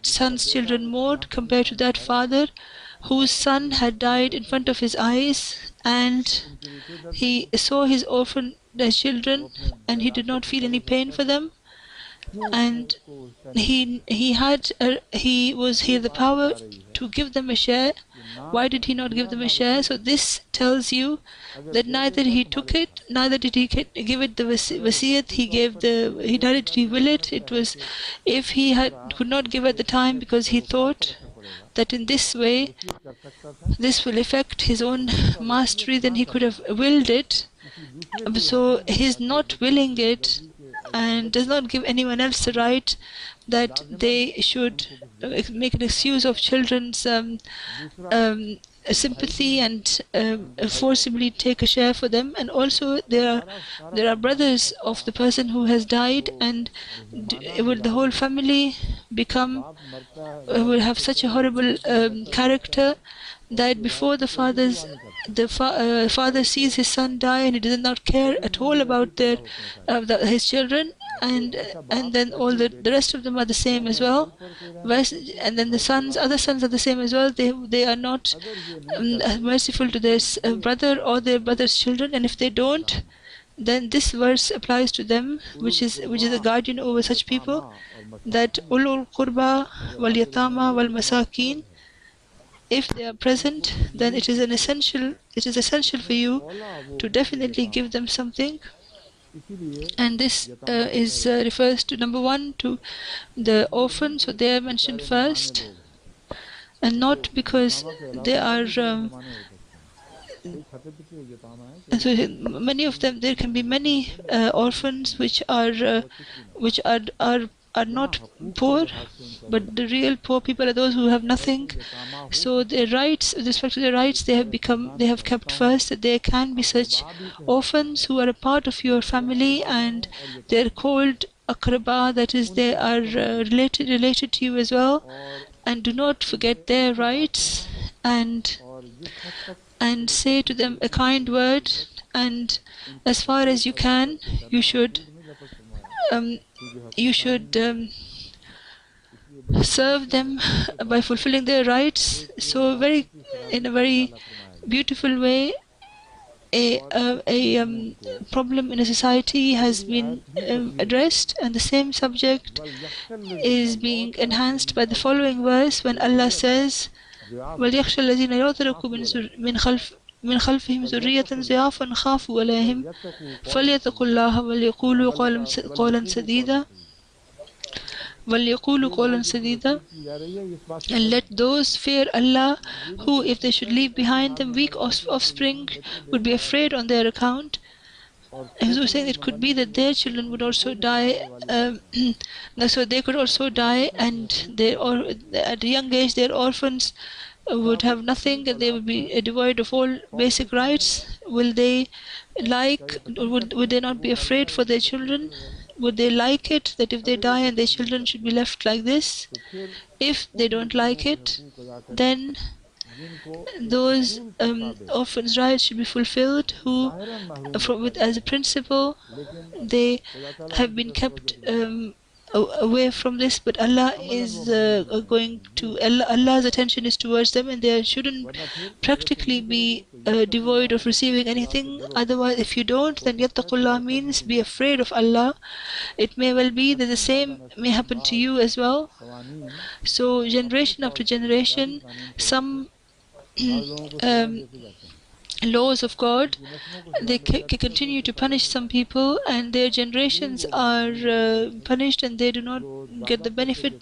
son's children more compared to that father whose son had died in front of his eyes, and he saw his orphan their children, and he did not feel any pain for them, and he was here the power to give them a share. Why did he not give them a share? So this tells you that neither he took it, neither did he give it the wasiyat. He did he will it. It was, if he could not give at the time because he thought that in this way this will affect his own mastery, then he could have willed it. So his not willing it and does not give anyone else the right that they should make an excuse of children's sympathy and forcibly take a share for them. And also there are brothers of the person who has died, and will the whole family become will have such a horrible character that before the father sees his son die, and he does not care at all about his children, and then all the rest of them are the same as well. And then the other sons are the same as well. They are not merciful to their brother or their brother's children, and if they don't, then this verse applies to them, which is a guardian over such people, that ulul qurba wal yatama wal masakin. If they are present, then it is essential for you to definitely give them something. And this refers to, number one, to the orphans, so they are mentioned first, and not because they are so many of them. There can be many orphans which are not poor, but the real poor people are those who have nothing. So their rights, with respect to their rights, they have kept first. That there can be such orphans who are a part of your family, and they're called akraba, that is, they are related to you as well. And do not forget their rights, and say to them a kind word, and as far as you can, you should serve them by fulfilling their rights. So in a very beautiful way, a problem in a society has been addressed, and the same subject is being enhanced by the following verse, when Allah says, وَلْيَخْشَ الَّذِينَ يُتْرَكُوا من خلفهم ذرية ضعافا خافوا عليهم فليتقوا الله وليقولوا قولا سديدا. And let those fear Allah who, if they should leave behind them weak offspring, would be afraid on their account. He was saying it could be that their children would also die, so they could also die, and at a young age their orphans would have nothing, and they would be devoid of all basic rights. Would they not be afraid for their children? Would they like it that if they die and their children should be left like this? If they don't like it, then those orphans' rights should be fulfilled, who, as a principle, they have been kept away from this, but Allah is Allah's attention is towards them, and they shouldn't practically be devoid of receiving anything. Otherwise, if you don't, then yattaqullah means be afraid of Allah. It may well be that the same may happen to you as well. So generation after generation, some laws of God, they continue to punish some people, and their generations are punished, and they do not get the benefit,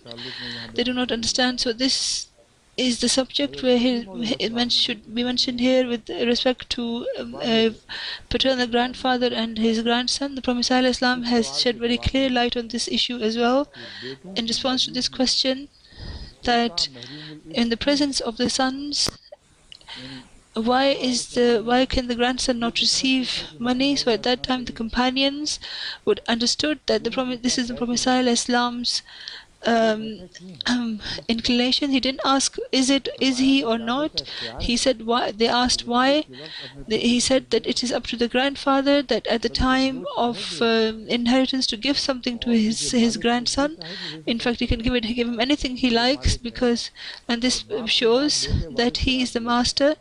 they do not understand. So this is the subject where it should be mentioned here with respect to paternal grandfather and his grandson. The Prophet ﷺ has shed very clear light on this issue as well, in response to this question, that in the presence of the sons, why can the grandson not receive money? So at that time the companions would understood that this is the Prophet ﷺ's inclination. He didn't ask is he or not. He said why. They asked why. He said that it is up to the grandfather, that at the time of inheritance, to give something to his grandson. In fact, he can give him anything he likes, and this shows that he is the master,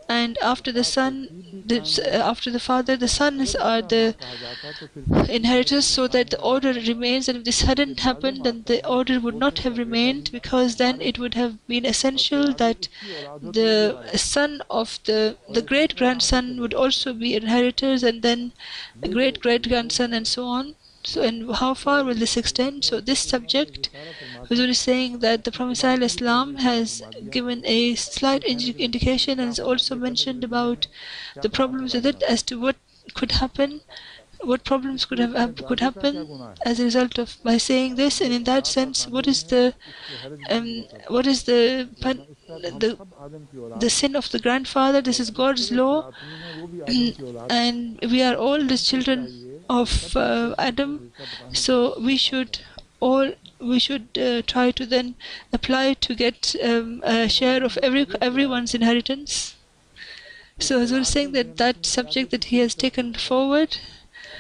and after the son, after the father, the sons are the inheritors, so that the order remains. And if this hadn't happened, then the order would not have remained, because then it would have been essential that the son of the great grandson would also be inheritors, and then a great great grandson, and so on. So, and how far will this extend? So, this subject, Huzur is saying that the Prophet ﷺ has given a slight indication, and has also mentioned about the problems with it, as to what could happen, what problems could happen as a result of by saying this. And in that sense, what is the the the sin of the grandfather? This is God's law, and we are all the children of Adam, so we should try to then apply to get a share of everyone's inheritance. So as we're saying, that that subject that he has taken forward,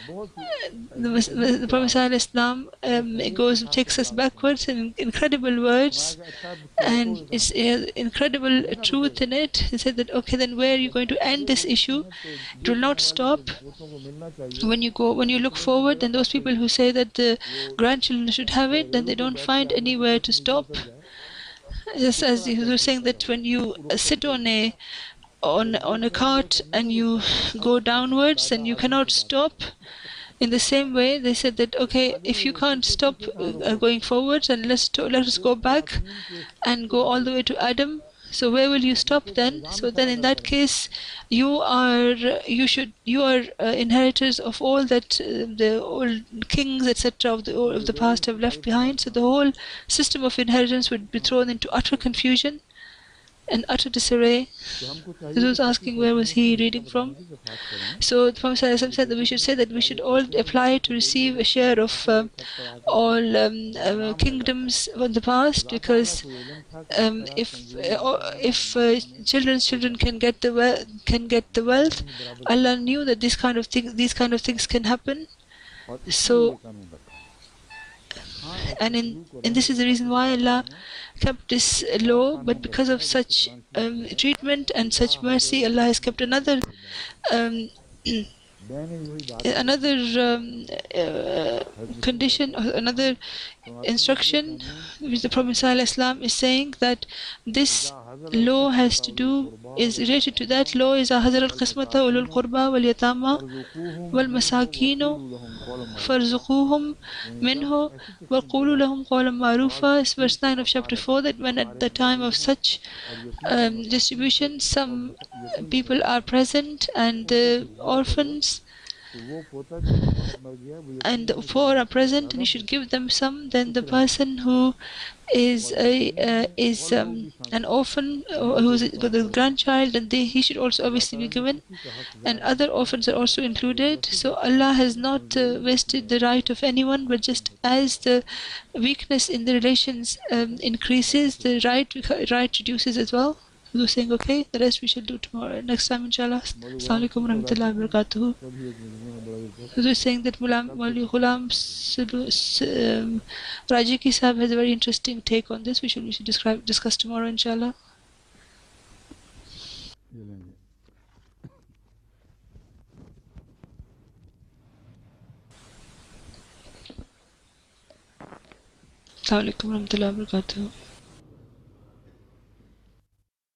the Prophet ﷺ takes us backwards in incredible words, and it's incredible truth in it. He said that, okay, then where are you going to end this issue? It will not stop. When you look forward, then those people who say that the grandchildren should have it, then they don't find anywhere to stop. Just as he was saying that when you sit on a cart and you go downwards and you cannot stop. In the same way, they said that, okay, if you can't stop going forwards, and let us go back and go all the way to Adam. So where will you stop then? So then, in that case, you are inheritors of all that the old kings, etc., of the past have left behind. So the whole system of inheritance would be thrown into utter confusion and utter disarray. This was asking where was he reading from. So the Prophet ﷺ said that we should say that we should all apply to receive a share of all kingdoms of the past, because if children's children can get the wealth, Allah knew that these kind of things can happen. So, and this is the reason why Allah kept this law. But because of such treatment and such mercy, Allah has kept another condition, or another instruction, which the Prophet ﷺ is saying that this law has to do, is related to that law, is Hazar al-Qismata ulul qurba wal yatama wal masakinu farzuquhum minhu wa qulu lahum qawlan ma'rufa. It's verse 9 of chapter 4, that when at the time of such distribution some people are present, and the orphans and the poor are present, and you should give them some. Then the person who is an orphan, or who's the grandchild, and he should also obviously be given, and other orphans are also included. So Allah has not wasted the right of anyone, but just as the weakness in the relations increases, the right reduces as well. We were saying, okay, the rest we shall do tomorrow, next time, inshallah. Assalamu alaikum warahmatullahi wabarakatuh. We were saying that Maulvi Ghulam Rajiki Sahib has a very interesting take on this. We should discuss tomorrow, inshallah. Assalamu alaikum warahmatullahi wabarakatuh.